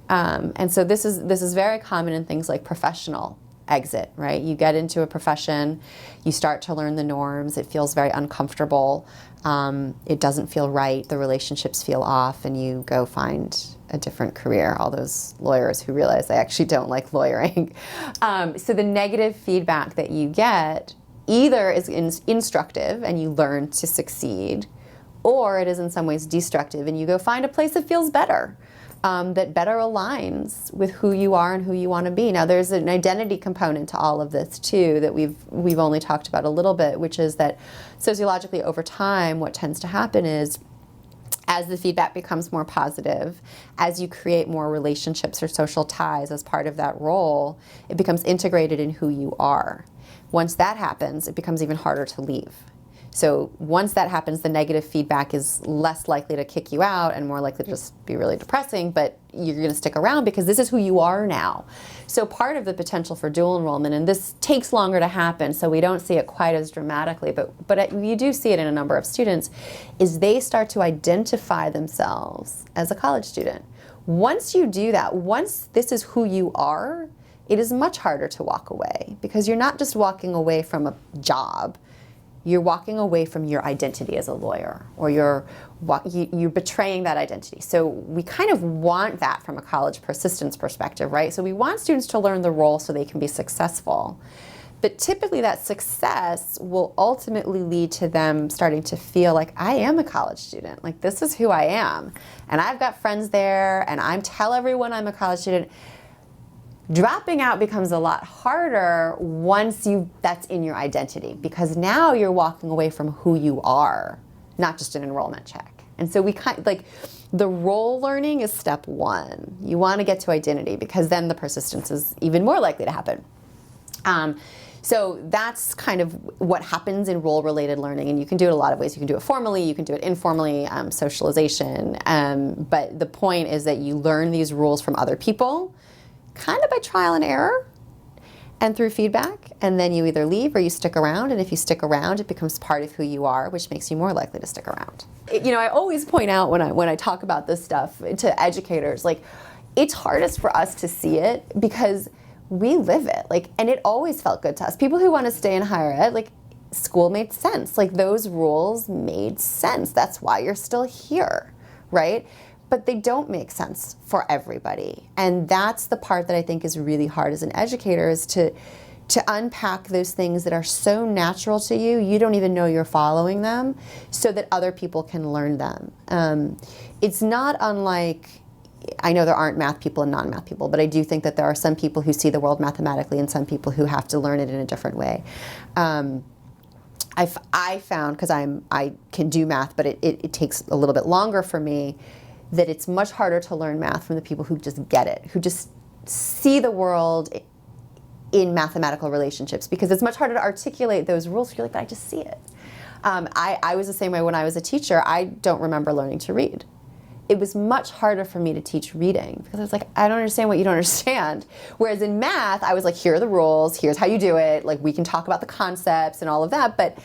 And so this is very common in things like professional exit, right? You get into a profession, you start to learn the norms, it feels very uncomfortable, it doesn't feel right, the relationships feel off, and you go find a different career. All those lawyers who realize they actually don't like lawyering. So the negative feedback that you get either is instructive and you learn to succeed, or it is in some ways destructive and you go find a place that feels better. That better aligns with who you are and who you want to be. Now, there's an identity component to all of this too that we've only talked about a little bit, which is that sociologically over time, what tends to happen is as the feedback becomes more positive, as you create more relationships or social ties as part of that role, it becomes integrated in who you are. Once that happens, it becomes even harder to leave. So once that happens, the negative feedback is less likely to kick you out and more likely to just be really depressing, but you're going to stick around because this is who you are now. So part of the potential for dual enrollment, and this takes longer to happen, so we don't see it quite as dramatically, but you do see it in a number of students, is they start to identify themselves as a college student. Once you do that, once this is who you are, it is much harder to walk away because you're not just walking away from a job. You're walking away from your identity as a lawyer, or you're betraying that identity. So we kind of want that from a college persistence perspective, right? So we want students to learn the role so they can be successful. But typically that success will ultimately lead to them starting to feel like, I am a college student. Like, this is who I am. And I've got friends there, and I tell everyone I'm a college student. Dropping out becomes a lot harder once that's in your identity, because now you're walking away from who you are, not just an enrollment check. And so the role learning is step one. You want to get to identity because then the persistence is even more likely to happen. So that's kind of what happens in role-related learning, and you can do it a lot of ways. You can do it formally, you can do it informally, socialization. But the point is that you learn these rules from other people, kind of by trial and error and through feedback, and then you either leave or you stick around, and if you stick around, it becomes part of who you are, which makes you more likely to stick around. I always point out when I talk about this stuff to educators, like, it's hardest for us to see it because we live it, and it always felt good to us. People who want to stay in higher ed, school made sense. Those rules made sense. That's why you're still here, right? But they don't make sense for everybody. And that's the part that I think is really hard as an educator, is to unpack those things that are so natural to you, you don't even know you're following them, so that other people can learn them. It's not unlike, I know there aren't math people and non-math people, but I do think that there are some people who see the world mathematically and some people who have to learn it in a different way. I found, because I can do math, but it takes a little bit longer for me, that it's much harder to learn math from the people who just get it, who just see the world in mathematical relationships, because it's much harder to articulate those rules. You're like, but I just see it. I was the same way when I was a teacher. I don't remember learning to read. It was much harder for me to teach reading because I was like, I don't understand what you don't understand. Whereas in math, I was like, here are the rules, here's how you do it, we can talk about the concepts and all of that, but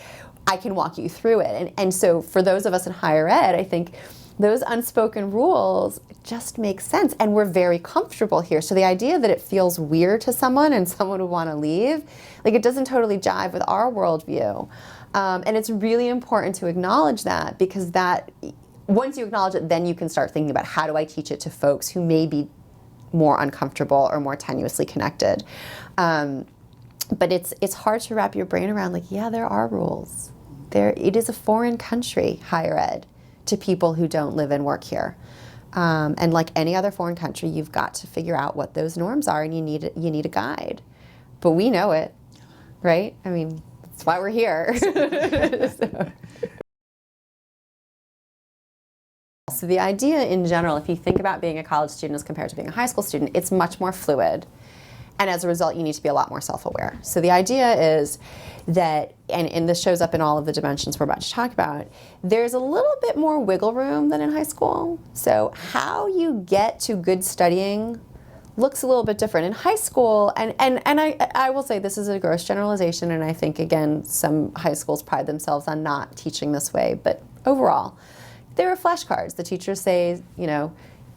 I can walk you through it. And so for those of us in higher ed, I think those unspoken rules just make sense, and we're very comfortable here. So the idea that it feels weird to someone and someone would want to leave, like, it doesn't totally jive with our worldview. And it's really important to acknowledge that, because that, once you acknowledge it, then you can start thinking about, how do I teach it to folks who may be more uncomfortable or more tenuously connected. But it's hard to wrap your brain around, like, yeah, there are rules. It is a foreign country, higher ed, to people who don't live and work here. And like any other foreign country, you've got to figure out what those norms are, and you need a guide. But we know it, right? I mean, that's why we're here. So the idea in general, if you think about being a college student as compared to being a high school student, it's much more fluid. And as a result, you need to be a lot more self-aware. So the idea is that, and this shows up in all of the dimensions we're about to talk about, there's a little bit more wiggle room than in high school. So how you get to good studying looks a little bit different. In high school, and I will say this is a gross generalization, and I think, again, some high schools pride themselves on not teaching this way, but overall, there are flashcards. The teachers say,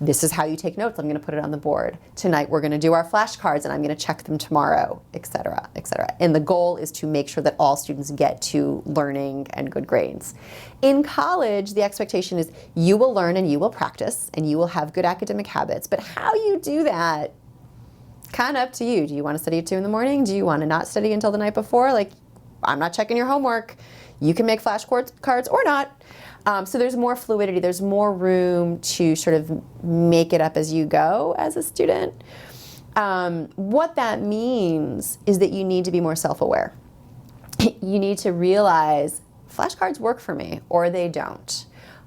this is how you take notes. I'm going to put it on the board. Tonight we're going to do our flashcards, and I'm going to check them tomorrow, et cetera, et cetera. And the goal is to make sure that all students get to learning and good grades. In college, the expectation is you will learn and you will practice and you will have good academic habits. But how you do that, kind of up to you. Do you want to study at 2 in the morning? Do you want to not study until the night before? Like, I'm not checking your homework. You can make flashcards or not. So there's more fluidity, there's more room to sort of make it up as you go as a student. What that means is that you need to be more self-aware. You need to realize flashcards work for me, or they don't.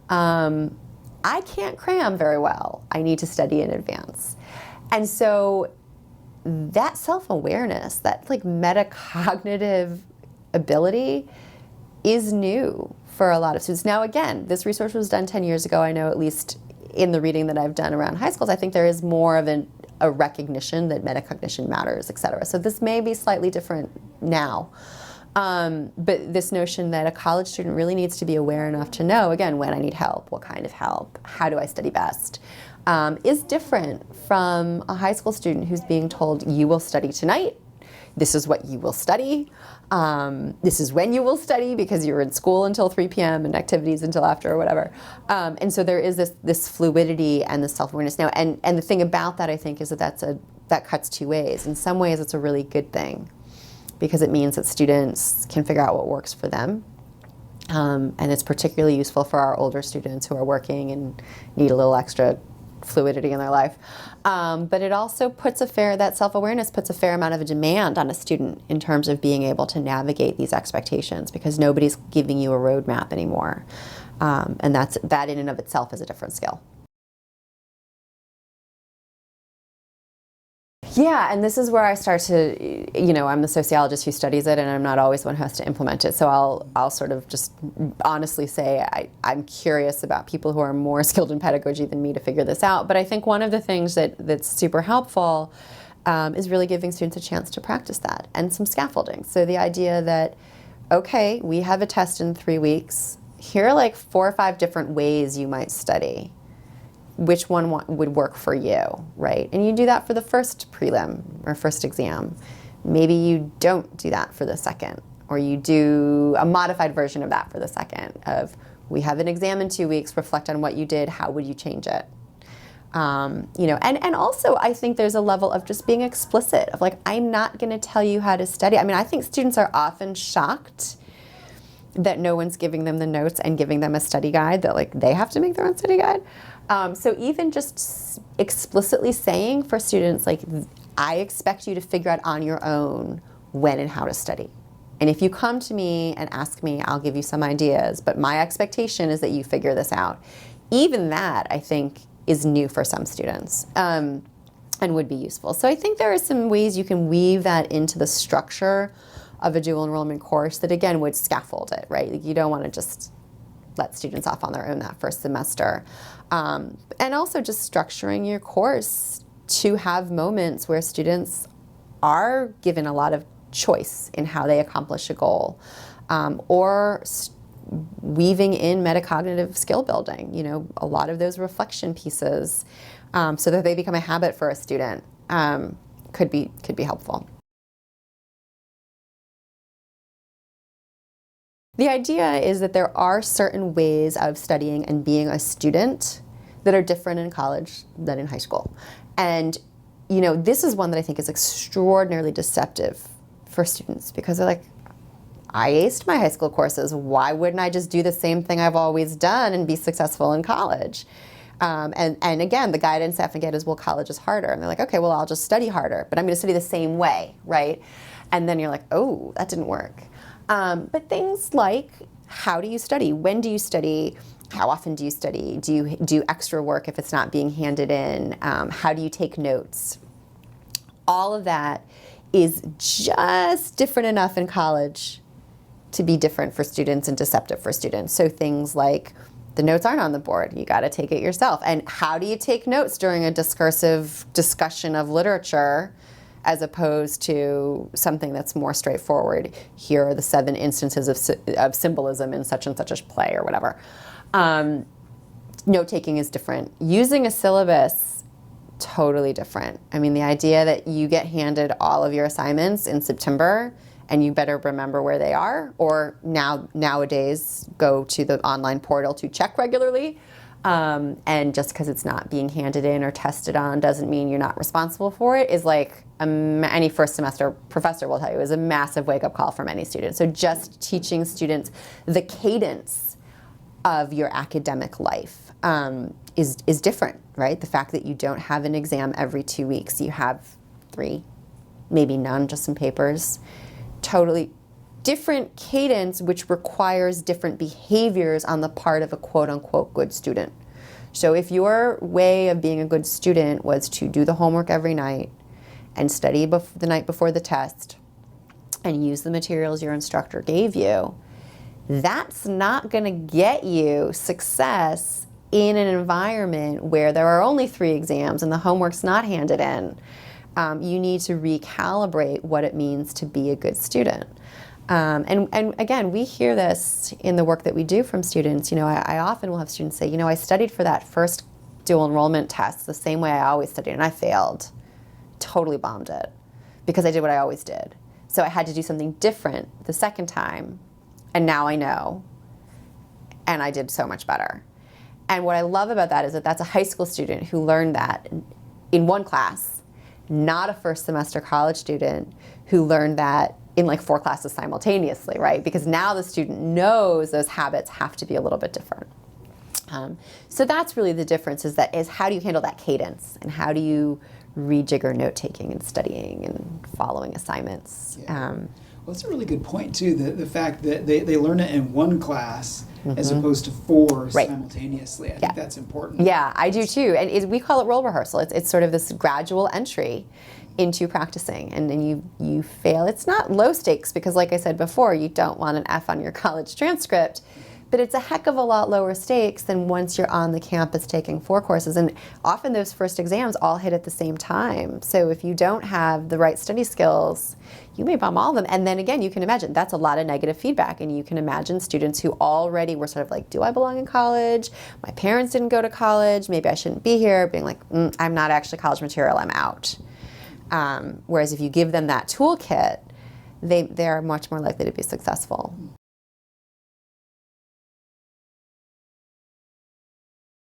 I can't cram very well. I need to study in advance. And so that self-awareness, that like metacognitive ability is new for a lot of students. Now, again, this research was done 10 years ago. I know, at least in the reading that I've done around high schools, I think there is more of a recognition that metacognition matters, et cetera. So this may be slightly different now. But this notion that a college student really needs to be aware enough to know, again, when I need help, what kind of help, how do I study best, is different from a high school student who's being told, you will study tonight, this is what you will study, this is when you will study because you're in school until 3 p.m. and activities until after or whatever. And so there is this fluidity and this self-awareness now. And the thing about that, I think, is that cuts two ways. In some ways, it's a really good thing because it means that students can figure out what works for them. And it's particularly useful for our older students who are working and need a little extra fluidity in their life. But it also puts that self-awareness puts a fair amount of a demand on a student in terms of being able to navigate these expectations, because nobody's giving you a roadmap anymore. And that in and of itself is a different skill. Yeah, and this is where I start to, I'm the sociologist who studies it, and I'm not always one who has to implement it. So I'll sort of just honestly say I'm curious about people who are more skilled in pedagogy than me to figure this out. But I think one of the things that's super helpful is really giving students a chance to practice that and some scaffolding. So the idea that, okay, we have a test in 3 weeks. Here are like 4 or 5 different ways you might study. Which one would work for you, right? And you do that for the first prelim or first exam. Maybe you don't do that for the second, or you do a modified version of that for the second, of we have an exam in 2 weeks, reflect on what you did, how would you change it? And also I think there's a level of just being explicit, of like, I'm not gonna tell you how to study. I mean, I think students are often shocked that no one's giving them the notes and giving them a study guide, that like they have to make their own study guide. So even just explicitly saying for students, like, I expect you to figure out on your own when and how to study. And if you come to me and ask me, I'll give you some ideas, but my expectation is that you figure this out. Even that, I think, is new for some students and would be useful. So I think there are some ways you can weave that into the structure of a dual enrollment course that, again, would scaffold it, right? Like, you don't want to just let students off on their own that first semester. And also just structuring your course to have moments where students are given a lot of choice in how they accomplish a goal, or weaving in metacognitive skill building, a lot of those reflection pieces, so that they become a habit for a student, could be helpful. The idea is that there are certain ways of studying and being a student that are different in college than in high school. And, this is one that I think is extraordinarily deceptive for students, because they're like, I aced my high school courses. Why wouldn't I just do the same thing I've always done and be successful in college? And again, the guidance I often get is, well, college is harder. And they're like, okay, well, I'll just study harder, but I'm going to study the same way, right? And then you're like, oh, that didn't work. But things like, how do you study? When do you study? How often do you study? Do you do extra work if it's not being handed in? How do you take notes? All of that is just different enough in college to be different for students and deceptive for students. So things like, the notes aren't on the board. You got to take it yourself. And how do you take notes during a discursive discussion of literature, as opposed to something that's more straightforward? Here are the 7 instances of symbolism in such and such a play or whatever. Note-taking is different. Using a syllabus, totally different. I mean, the idea that you get handed all of your assignments in September and you better remember where they are, or nowadays go to the online portal to check regularly. And just because it's not being handed in or tested on doesn't mean you're not responsible for it, is like any first semester professor will tell you, is a massive wake-up call for many students. So just teaching students the cadence of your academic life is different, right? The fact that you don't have an exam every 2 weeks, you have 3, maybe none, just some papers. Totally different cadence, which requires different behaviors on the part of a quote-unquote good student. So if your way of being a good student was to do the homework every night and study the night before the test and use the materials your instructor gave you, that's not going to get you success in an environment where there are only 3 exams and the homework's not handed in. You need to recalibrate what it means to be a good student. And again, we hear this in the work that we do from students. I often will have students say, I studied for that first dual enrollment test the same way I always studied, and I failed. Totally bombed it because I did what I always did. So I had to do something different the second time, and now I know, and I did so much better. And what I love about that is that that's a high school student who learned that in one class, not a first semester college student who learned that in like 4 classes simultaneously, right? Because now the student knows those habits have to be a little bit different. So that's really the difference, is how do you handle that cadence, and how do you rejigger note-taking and studying and following assignments? Yeah. Well, that's a really good point too, the fact that they learn it in one class as opposed to 4 right. simultaneously. I think that's important. Yeah, I do too. And we call it role rehearsal. It's sort of this gradual entry into practicing, and then you fail. It's not low stakes, because like I said before, you don't want an F on your college transcript, but it's a heck of a lot lower stakes than once you're on the campus taking 4 courses. And often those first exams all hit at the same time. So if you don't have the right study skills, you may bomb all of them. And then again, you can imagine that's a lot of negative feedback. And you can imagine students who already were sort of like, do I belong in college? My parents didn't go to college. Maybe I shouldn't be here. Being like, I'm not actually college material. I'm out. Whereas if you give them that toolkit, they're much more likely to be successful.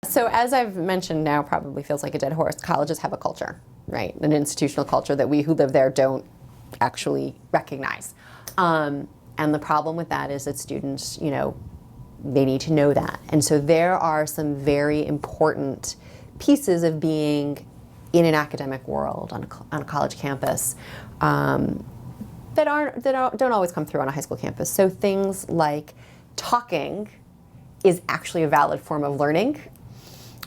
So as I've mentioned now, probably feels like a dead horse, colleges have a culture, right? An institutional culture that we who live there don't actually recognize. And the problem with that is that students, they need to know that. And so there are some very important pieces of being in an academic world on a college campus that don't always come through on a high school campus. So things like talking is actually a valid form of learning.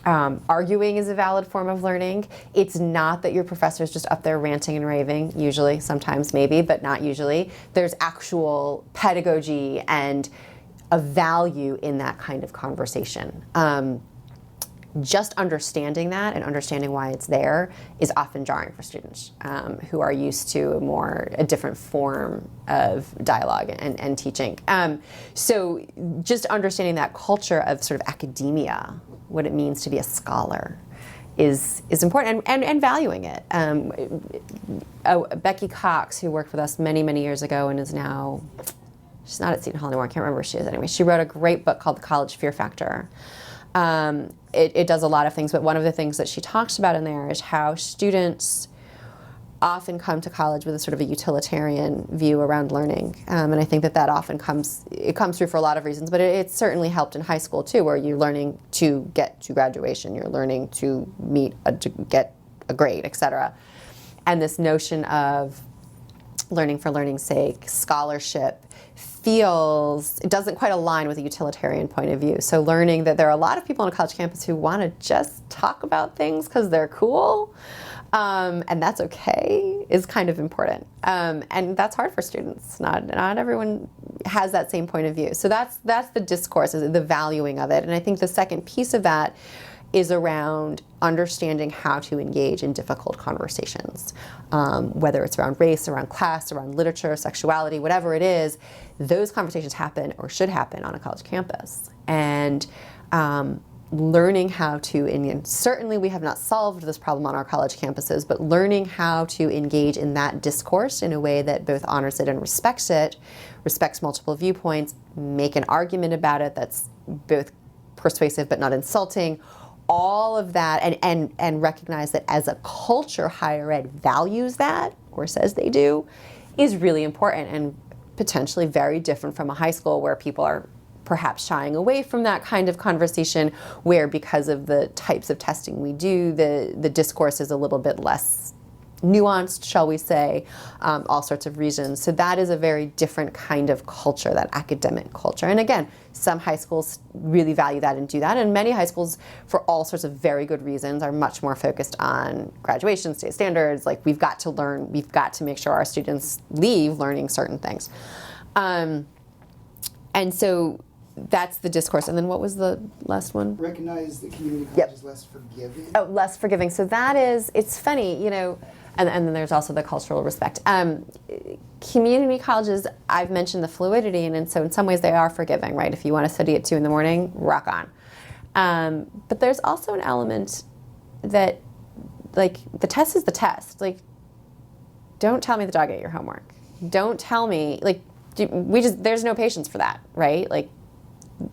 Arguing is a valid form of learning. It's not that your professor is just up there ranting and raving, usually, sometimes maybe, but not usually. There's actual pedagogy and a value in that kind of conversation. just understanding that and understanding why it's there is often jarring for students who are used to a different form of dialogue and teaching. So just understanding that culture of sort of academia, what it means to be a scholar, is important, and valuing it. Becky Cox, who worked with us many, many years ago and is now, she's not at Seton Hall anymore, I can't remember where she is anyway. She wrote a great book called The College Fear Factor. It does a lot of things, but one of the things that she talks about in there is how students often come to college with a sort of a utilitarian view around learning. And I think that often comes through for a lot of reasons, but it certainly helped in high school too, where you're learning to get to graduation, you're learning to get a grade, etc. And this notion of learning for learning's sake, scholarship, it doesn't quite align with a utilitarian point of view. So learning that there are a lot of people on a college campus who want to just talk about things because they're cool, and that's okay, is kind of important. And that's hard for students. Not everyone has that same point of view. So that's the discourse, the valuing of it. And I think the second piece of that is around understanding how to engage in difficult conversations, whether it's around race, around class, around literature, sexuality, whatever it is. Those conversations happen or should happen on a college campus. And learning how to, and certainly we have not solved this problem on our college campuses, but learning how to engage in that discourse in a way that both honors it and respects multiple viewpoints, make an argument about it that's both persuasive but not insulting, all of that, and recognize that as a culture, higher ed values that, or says they do, is really important and potentially very different from a high school where people are perhaps shying away from that kind of conversation, where because of the types of testing we do, the discourse is a little bit less nuanced, shall we say, all sorts of reasons. So that is a very different kind of culture, that academic culture. And again, some high schools really value that and do that, and many high schools, for all sorts of very good reasons, are much more focused on graduation, state standards, like we've got to learn, we've got to make sure our students leave learning certain things. And so that's the discourse. And then what was the last one? Recognize that community college is less forgiving. Oh, less forgiving. So that is, it's funny, and then there's also the cultural respect. Community colleges, I've mentioned the fluidity, and so in some ways they are forgiving, right? If you want to study at 2 a.m, rock on. But there's also an element that, like, the test is the test. Like, don't tell me the dog ate your homework. Don't tell me, like, there's no patience for that, right? Like,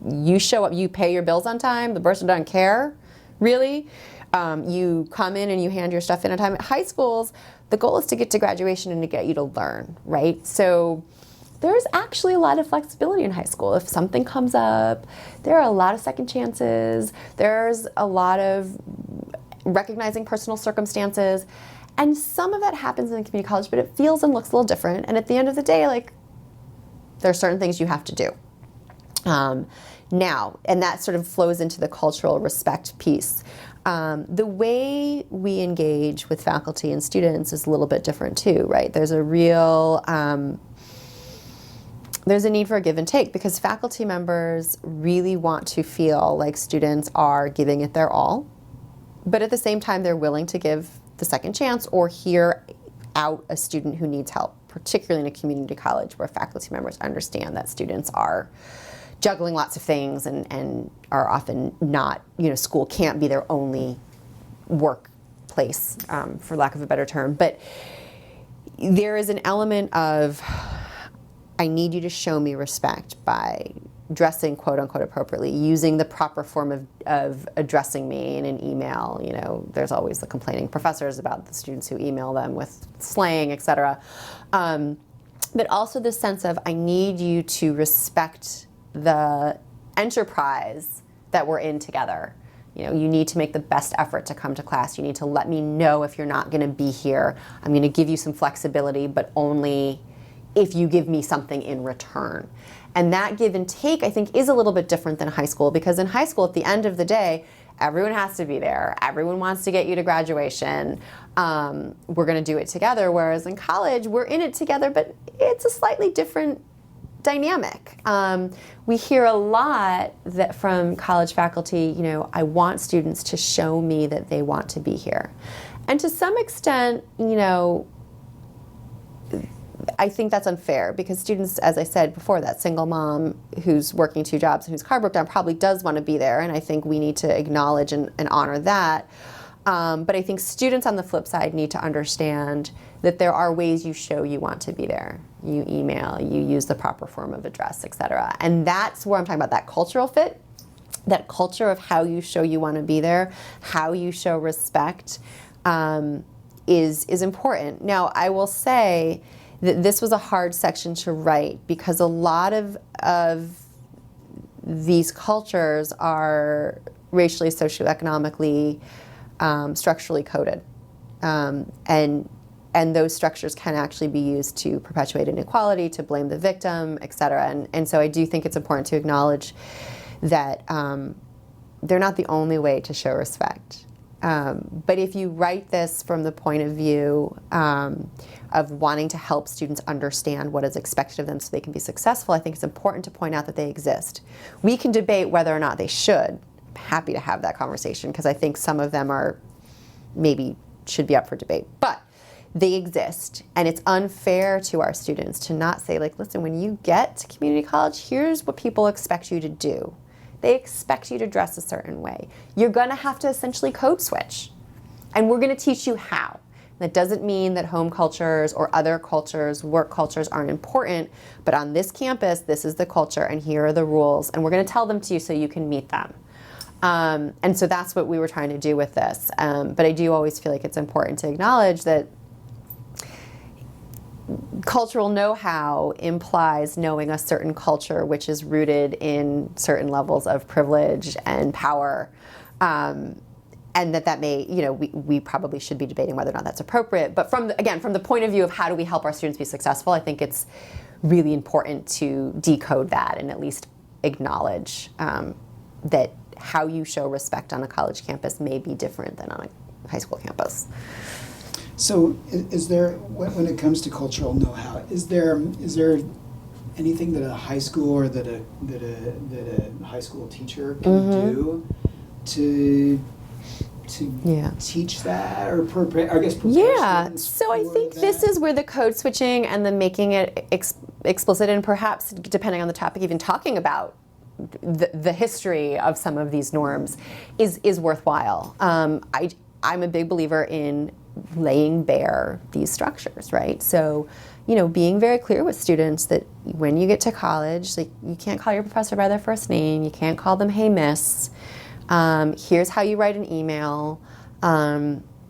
you show up, you pay your bills on time, the person doesn't care, really. You come in and you hand your stuff in on time. At high schools, the goal is to get to graduation and to get you to learn, right? So there's actually a lot of flexibility in high school. If something comes up, there are a lot of second chances. There's a lot of recognizing personal circumstances. And some of that happens in the community college, but it feels and looks a little different. And at the end of the day, like, there are certain things you have to do. Now, and that sort of flows into the cultural respect piece. The way we engage with faculty and students is a little bit different too, right? There's a real, there's a need for a give and take, because faculty members really want to feel like students are giving it their all, but at the same time they're willing to give the second chance or hear out a student who needs help, particularly in a community college where faculty members understand that students are juggling lots of things and are often not, school can't be their only workplace, for lack of a better term. But there is an element of, I need you to show me respect by dressing quote unquote appropriately, using the proper form of addressing me in an email. There's always the complaining professors about the students who email them with slang, etc. But also this sense of, I need you to respect the enterprise that we're in together. You need to make the best effort to come to class. You need to let me know if you're not going to be here. I'm going to give you some flexibility, but only if you give me something in return. And that give and take, I think, is a little bit different than high school, because in high school, at the end of the day, everyone has to be there. Everyone wants to get you to graduation. We're going to do it together. Whereas in college, we're in it together, but it's a slightly different dynamic. We hear a lot that from college faculty, you know, I want students to show me that they want to be here. And to some extent, you know, I think that's unfair because students, as I said before, that single mom who's working 2 jobs and whose car broke down probably does want to be there, and I think we need to acknowledge and honor that. But I think students on the flip side need to understand that there are ways you show you want to be there. You email, you use the proper form of address, et cetera. And that's where I'm talking about that cultural fit, that culture of how you show you want to be there, how you show respect is important. Now, I will say that this was a hard section to write because a lot of these cultures are racially, socioeconomically, structurally coded. And those structures can actually be used to perpetuate inequality, to blame the victim, et cetera. And so I do think it's important to acknowledge that they're not the only way to show respect. But if you write this from the point of view of wanting to help students understand what is expected of them so they can be successful, I think it's important to point out that they exist. We can debate whether or not they should. I'm happy to have that conversation because I think some of them are maybe should be up for debate. But they exist, and it's unfair to our students to not say, like, listen, when you get to community college, here's what people expect you to do. They expect you to dress a certain way. You're going to have to essentially code switch, and we're going to teach you how. That doesn't mean that home cultures or other cultures, work cultures aren't important, but on this campus, this is the culture, and here are the rules, and we're going to tell them to you so you can meet them. And so that's what we were trying to do with this. But I do always feel like it's important to acknowledge that cultural know-how implies knowing a certain culture which is rooted in certain levels of privilege and power. And that may, you know, we probably should be debating whether or not that's appropriate. But from the point of view of how do we help our students be successful, I think it's really important to decode that and at least acknowledge that how you show respect on a college campus may be different than on a high school campus. So, is there, when it comes to cultural know-how, is there anything that a high school or that a high school teacher can do to teach that or prepare students? So I think this is where the code switching and the making it explicit, and perhaps depending on the topic, even talking about the history of some of these norms is worthwhile. I'm a big believer in laying bare these structures, right? So, you know, being very clear with students that when you get to college, like, you can't call your professor by their first name, you can't call them "Hey, Miss." Here's how you write an email.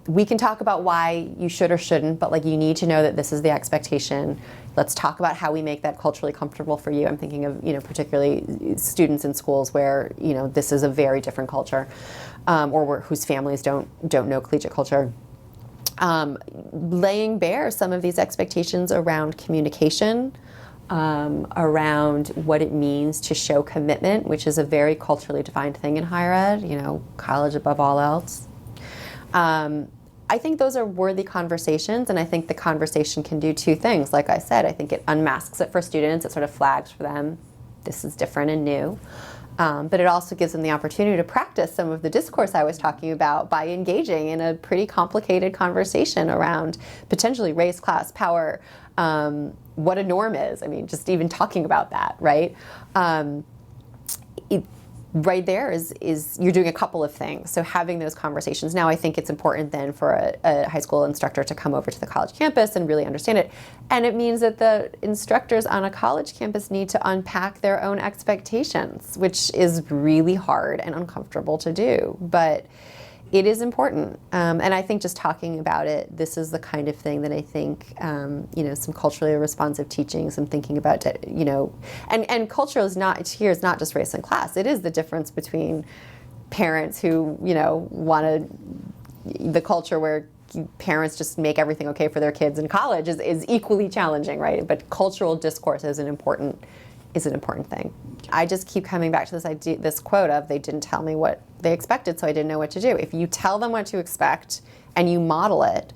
We can talk about why you should or shouldn't, but, like, you need to know that this is the expectation. Let's talk about how we make that culturally comfortable for you. I'm thinking of, you know, particularly students in schools where, you know, this is a very different culture, or whose families don't know collegiate culture. Laying bare some of these expectations around communication, around what it means to show commitment, which is a very culturally defined thing in higher ed, you know, college above all else. I think those are worthy conversations, and I think the conversation can do 2 things. Like I said, I think it unmasks it for students, it sort of flags for them, this is different and new. But it also gives them the opportunity to practice some of the discourse I was talking about by engaging in a pretty complicated conversation around potentially race, class, power, what a norm is. I mean, just even talking about that, right? Right there is you're doing a couple of things. So having those conversations. Now, I think it's important then for a high school instructor to come over to the college campus and really understand it. And it means that the instructors on a college campus need to unpack their own expectations, which is really hard and uncomfortable to do. But it is important. And I think just talking about it, this is the kind of thing that I think, you know, some culturally responsive teaching, some thinking about, you know, and culture is not just race and class. It is the difference between parents who, you know, the culture where parents just make everything okay for their kids in college is equally challenging, right? But cultural discourse is an important thing. I just keep coming back to this idea, this quote of, they didn't tell me what they expected, so I didn't know what to do. If you tell them what to expect and you model it,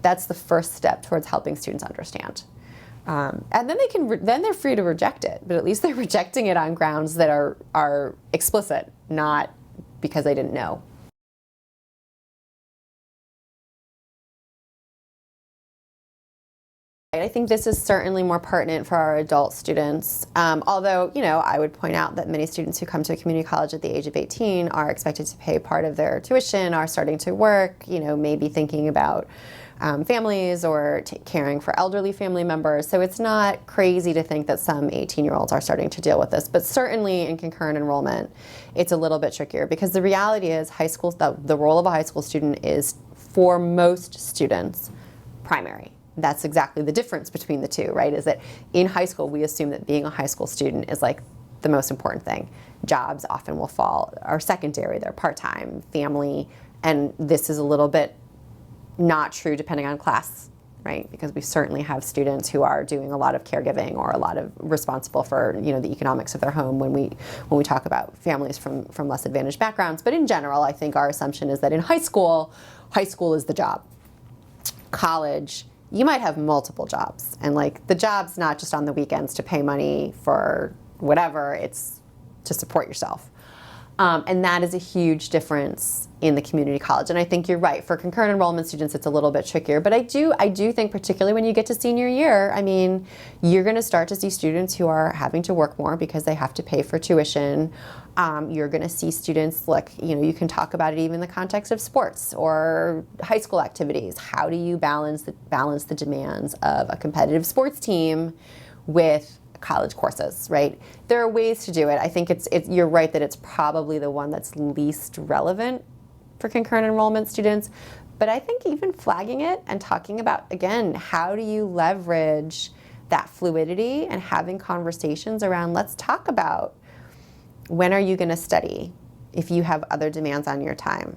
that's the first step towards helping students understand. And then they're free to reject it, but at least they're rejecting it on grounds that are explicit, not because they didn't know. I think this is certainly more pertinent for our adult students, although, I would point out that many students who come to a community college at the age of 18 are expected to pay part of their tuition, are starting to work, maybe thinking about families or caring for elderly family members. So it's not crazy to think that some 18-year-olds are starting to deal with this. But certainly in concurrent enrollment, it's a little bit trickier because the reality is the role of a high school student is, for most students, primary. That's exactly the difference between the two, right? Is that in high school, we assume that being a high school student is like the most important thing. Jobs often are secondary, they're part-time, family, and this is a little bit not true depending on class, right? Because we certainly have students who are doing a lot of caregiving or a lot of responsible for, the economics of their home when we talk about families from less advantaged backgrounds. But in general, I think our assumption is that in high school is the job. College, you might have multiple jobs, and the job's not just on the weekends to pay money for whatever, it's to support yourself. And that is a huge difference in the community college. And I think you're right, for concurrent enrollment students, it's a little bit trickier. But I do think, particularly when you get to senior year, you're going to start to see students who are having to work more because they have to pay for tuition. You're going to see students, you can talk about it even in the context of sports or high school activities. How do you balance the demands of a competitive sports team with college courses, right? There are ways to do it. I think you're right that it's probably the one that's least relevant for concurrent enrollment students. But I think even flagging it and talking about, again, how do you leverage that fluidity and having conversations around, let's talk about when are you going to study if you have other demands on your time?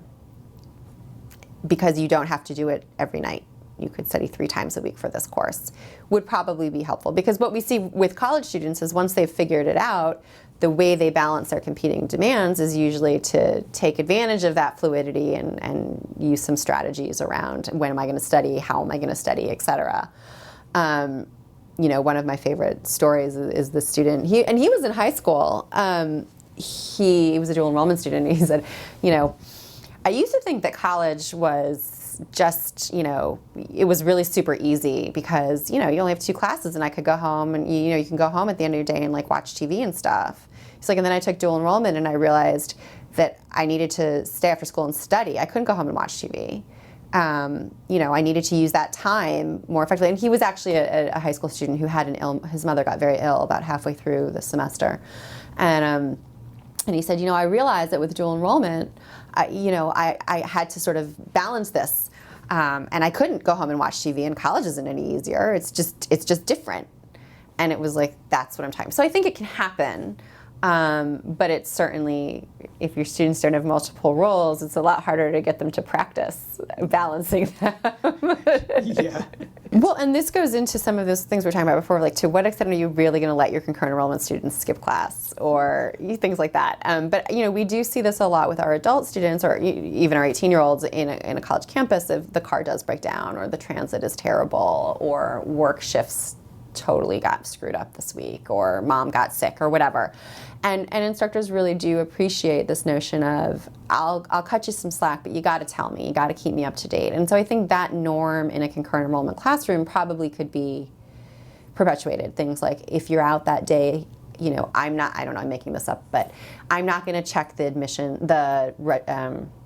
Because you don't have to do it every night. You could study 3 times a week for this course, would probably be helpful. Because what we see with college students is once they've figured it out, the way they balance their competing demands is usually to take advantage of that fluidity and use some strategies around when am I going to study, how am I going to study, et cetera. One of my favorite stories is the student, he was in high school. He was a dual enrollment student, and he said, I used to think that college was just, it was really super easy because, you only have 2 classes and I could go home and, you can go home at the end of your day and watch TV and stuff. He's and then I took dual enrollment and I realized that I needed to stay after school and study. I couldn't go home and watch TV. I needed to use that time more effectively. And he was actually a high school student who had his mother got very ill about halfway through the semester. And he said, I realized that with dual enrollment, I had to sort of balance this. And I couldn't go home and watch TV, and college isn't any easier. It's just different. And it was that's what I'm talking about. So I think it can happen. But it's certainly, if your students don't have multiple roles, it's a lot harder to get them to practice balancing them. Yeah. Well, and this goes into some of those things we were talking about before, to what extent are you really going to let your concurrent enrollment students skip class or things like that. But, we do see this a lot with our adult students or even our 18-year-olds in a college campus if the car does break down or the transit is terrible or work shifts totally got screwed up this week or mom got sick or whatever. And instructors really do appreciate this notion of, I'll cut you some slack, but you got to tell me, you got to keep me up to date. And so I think that norm in a concurrent enrollment classroom probably could be perpetuated. Things like if you're out that day, I'm making this up, but I'm not going to check the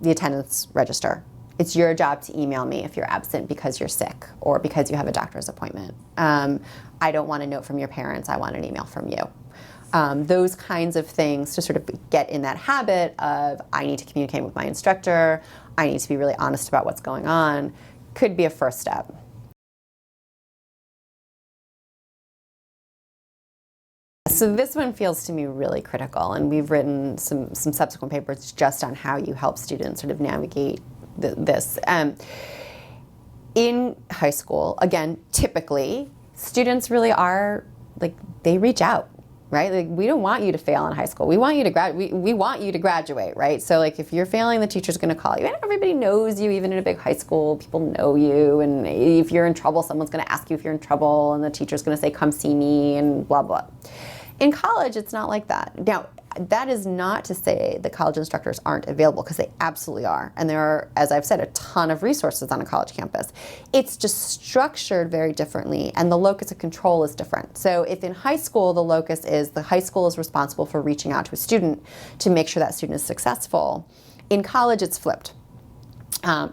attendance register. It's your job to email me if you're absent because you're sick or because you have a doctor's appointment. I don't want a note from your parents. I want an email from you. Those kinds of things to sort of get in that habit of I need to communicate with my instructor. I need to be really honest about what's going on could be a first step. So this one feels to me really critical, and we've written some subsequent papers just on how you help students sort of navigate this. In high school, again, typically, students really are, they reach out. right? Like, we don't want you to fail in high school. We want you to we want you to graduate, right? So like, if you're failing, the teacher's going to call you. And everybody knows you, even in a big high school. People know you. And if you're in trouble, someone's going to ask you if you're in trouble, and the teacher's going to say, come see me, and blah, blah. In college, it's not like that. Now, that is not to say that college instructors aren't available, because they absolutely are. And there are, as I've said, a ton of resources on a college campus. It's just structured very differently, and the locus of control is different. So if in high school, the locus is the high school is responsible for reaching out to a student to make sure that student is successful, in college it's flipped.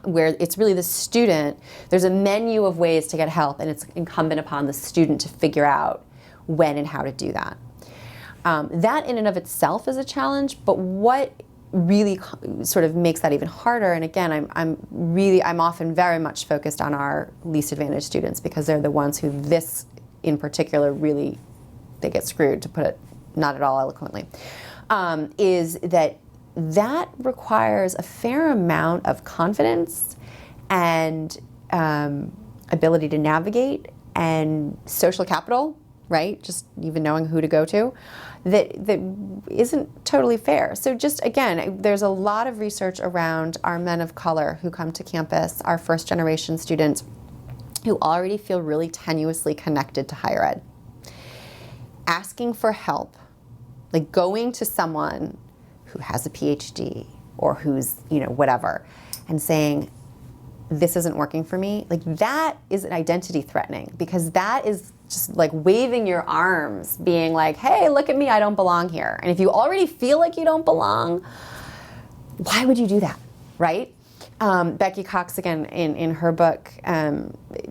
Where it's really the student, there's a menu of ways to get help, and it's incumbent upon the student to figure out when and how to do that. That in and of itself is a challenge, but what really sort of makes that even harder, and again, I'm often very much focused on our least advantaged students, because they're the ones who this in particular really, they get screwed, to put it not at all eloquently, is that requires a fair amount of confidence and ability to navigate, and social capital, right? Just even knowing who to go to, that isn't totally fair. So just again, there's a lot of research around our men of color who come to campus, our first generation students who already feel really tenuously connected to higher ed. Asking for help, like going to someone who has a PhD or who's, whatever, and saying, this isn't working for me, like that is an identity threatening, because that is just like waving your arms, being like, hey, look at me, I don't belong here. And if you already feel like you don't belong, why would you do that, right? Becky Cox, again, in her book,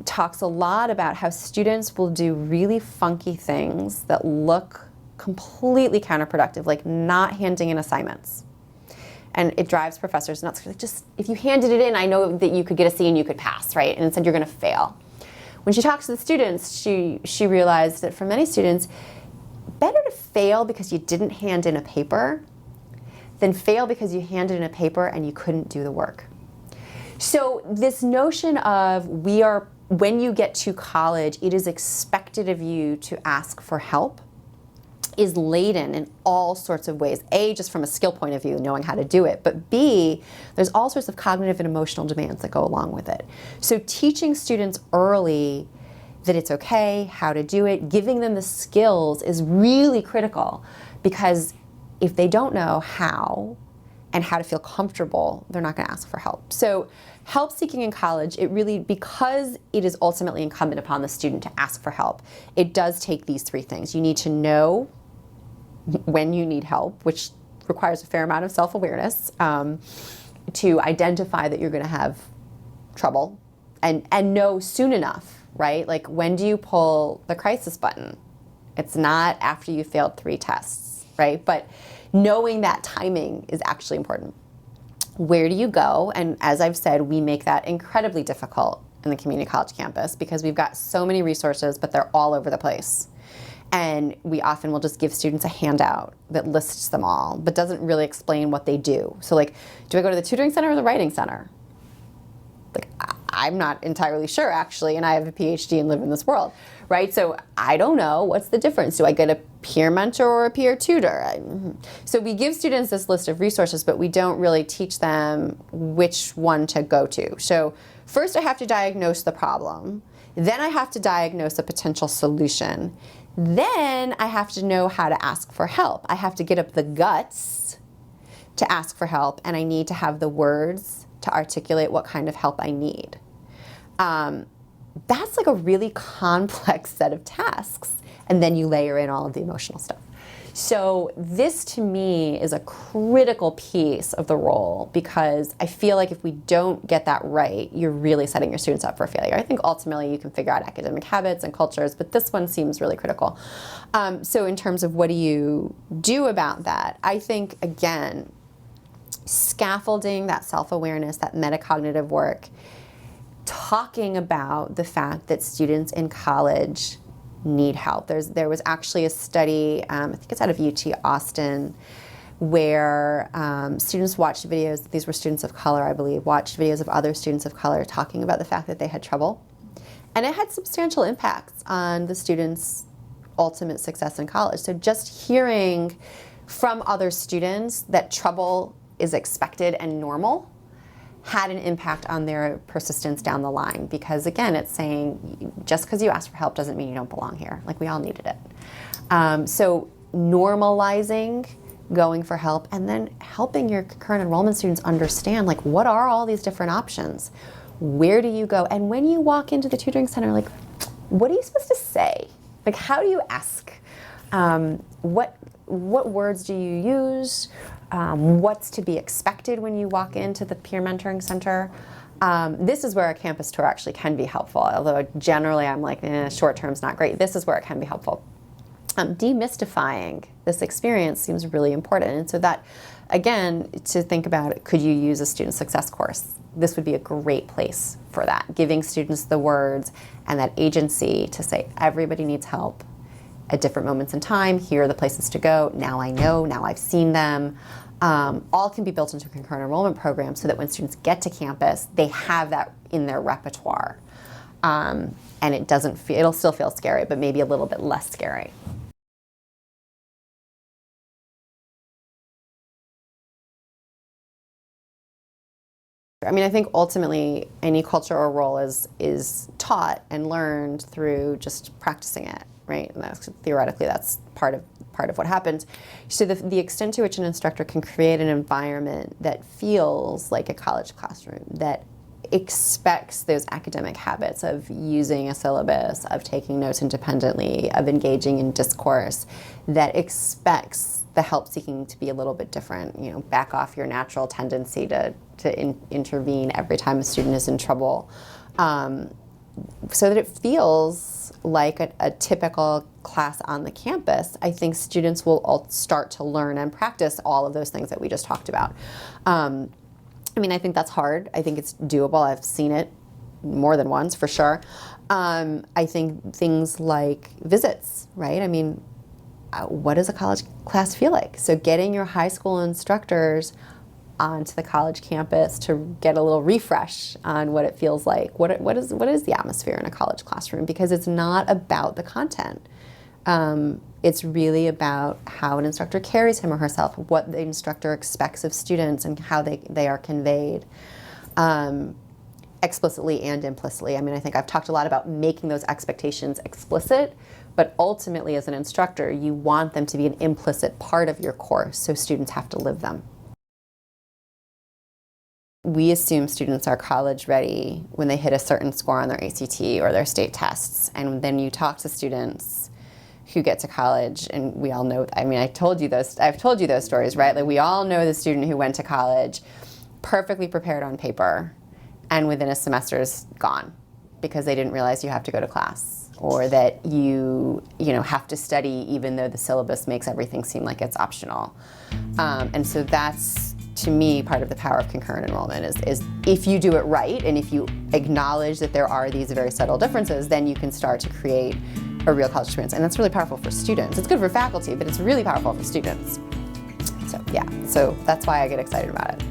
talks a lot about how students will do really funky things that look completely counterproductive, like not handing in assignments. And it drives professors nuts. Like, just, if you handed it in, I know that you could get a C and you could pass, right? And instead you're going to fail. When she talks to the students, she realized that for many students, better to fail because you didn't hand in a paper than fail because you handed in a paper and you couldn't do the work. So this notion of when you get to college, it is expected of you to ask for help, is laden in all sorts of ways. A, just from a skill point of view, knowing how to do it, but B, there's all sorts of cognitive and emotional demands that go along with it. So teaching students early that it's okay, how to do it, giving them the skills is really critical, because if they don't know how and how to feel comfortable, they're not going to ask for help. So help seeking in college, it really, because it is ultimately incumbent upon the student to ask for help, it does take these three things. You need to know when you need help, which requires a fair amount of self-awareness, to identify that you're going to have trouble, and know soon enough, right? Like, when do you pull the crisis button? It's not after you failed 3 tests, right? But knowing that timing is actually important. Where do you go? And as I've said, we make that incredibly difficult in the community college campus, because we've got so many resources, but they're all over the place. And we often will just give students a handout that lists them all, but doesn't really explain what they do. So like, do I go to the tutoring center or the writing center? Like, I'm not entirely sure, actually, and I have a PhD and live in this world, right? So I don't know, what's the difference? Do I get a peer mentor or a peer tutor? So we give students this list of resources, but we don't really teach them which one to go to. So first I have to diagnose the problem, then I have to diagnose a potential solution, then I have to know how to ask for help. I have to get up the guts to ask for help, and I need to have the words to articulate what kind of help I need. That's like a really complex set of tasks, and then you layer in all of the emotional stuff. So this, to me, is a critical piece of the role, because I feel like if we don't get that right, you're really setting your students up for failure. I think ultimately you can figure out academic habits and cultures, but this one seems really critical. So in terms of what do you do about that, I think, again, scaffolding that self-awareness, that metacognitive work, talking about the fact that students in college need help. There was actually a study, I think it's out of UT Austin, where students watched videos, these were students of color, I believe, watched videos of other students of color talking about the fact that they had trouble. And it had substantial impacts on the students' ultimate success in college. So just hearing from other students that trouble is expected and normal had an impact on their persistence down the line, because again, it's saying just because you ask for help doesn't mean you don't belong here. Like, we all needed it. So normalizing going for help, and then helping your current enrollment students understand, like, what are all these different options? Where do you go? And when you walk into the tutoring center, like, what are you supposed to say? Like, how do you ask? What words do you use? What's to be expected when you walk into the peer mentoring center? This is where a campus tour actually can be helpful, although generally I'm like, short term's not great. This is where it can be helpful. Demystifying this experience seems really important. And so that, again, to think about, could you use a student success course? This would be a great place for that, giving students the words and that agency to say, everybody needs help at different moments in time. Here are the places to go. Now I know, now I've seen them. All can be built into a concurrent enrollment program so that when students get to campus, they have that in their repertoire. And it doesn't feel, it'll still feel scary, but maybe a little bit less scary. I mean, I think ultimately any cultural role is taught and learned through just practicing it, right? And theoretically, that's part of what happens. So the extent to which an instructor can create an environment that feels like a college classroom, that expects those academic habits of using a syllabus, of taking notes independently, of engaging in discourse, that expects the help seeking to be a little bit different, back off your natural tendency to intervene every time a student is in trouble, so that it feels like a typical class on the campus. I think students will all start to learn and practice all of those things that we just talked about. I mean, I think that's hard. I think it's doable. I've seen it more than once, for sure. I think things like visits, right? I mean, what does a college class feel like? So getting your high school instructors onto the college campus to get a little refresh on what it feels like. What is the atmosphere in a college classroom? Because it's not about the content. It's really about how an instructor carries him or herself, what the instructor expects of students, and how they are conveyed, explicitly and implicitly. I mean, I think I've talked a lot about making those expectations explicit, but ultimately as an instructor, you want them to be an implicit part of your course, so students have to live them. We assume students are college ready when they hit a certain score on their ACT or their state tests, and then you talk to students who get to college, and we all know, I mean, I've told you those stories, right? Like, we all know the student who went to college perfectly prepared on paper, and within a semester is gone because they didn't realize you have to go to class, or that you have to study even though the syllabus makes everything seem like it's optional. And so that's, to me, part of the power of concurrent enrollment is if you do it right, and if you acknowledge that there are these very subtle differences, then you can start to create a real college experience. And that's really powerful for students. It's good for faculty, but it's really powerful for students. So yeah, so that's why I get excited about it.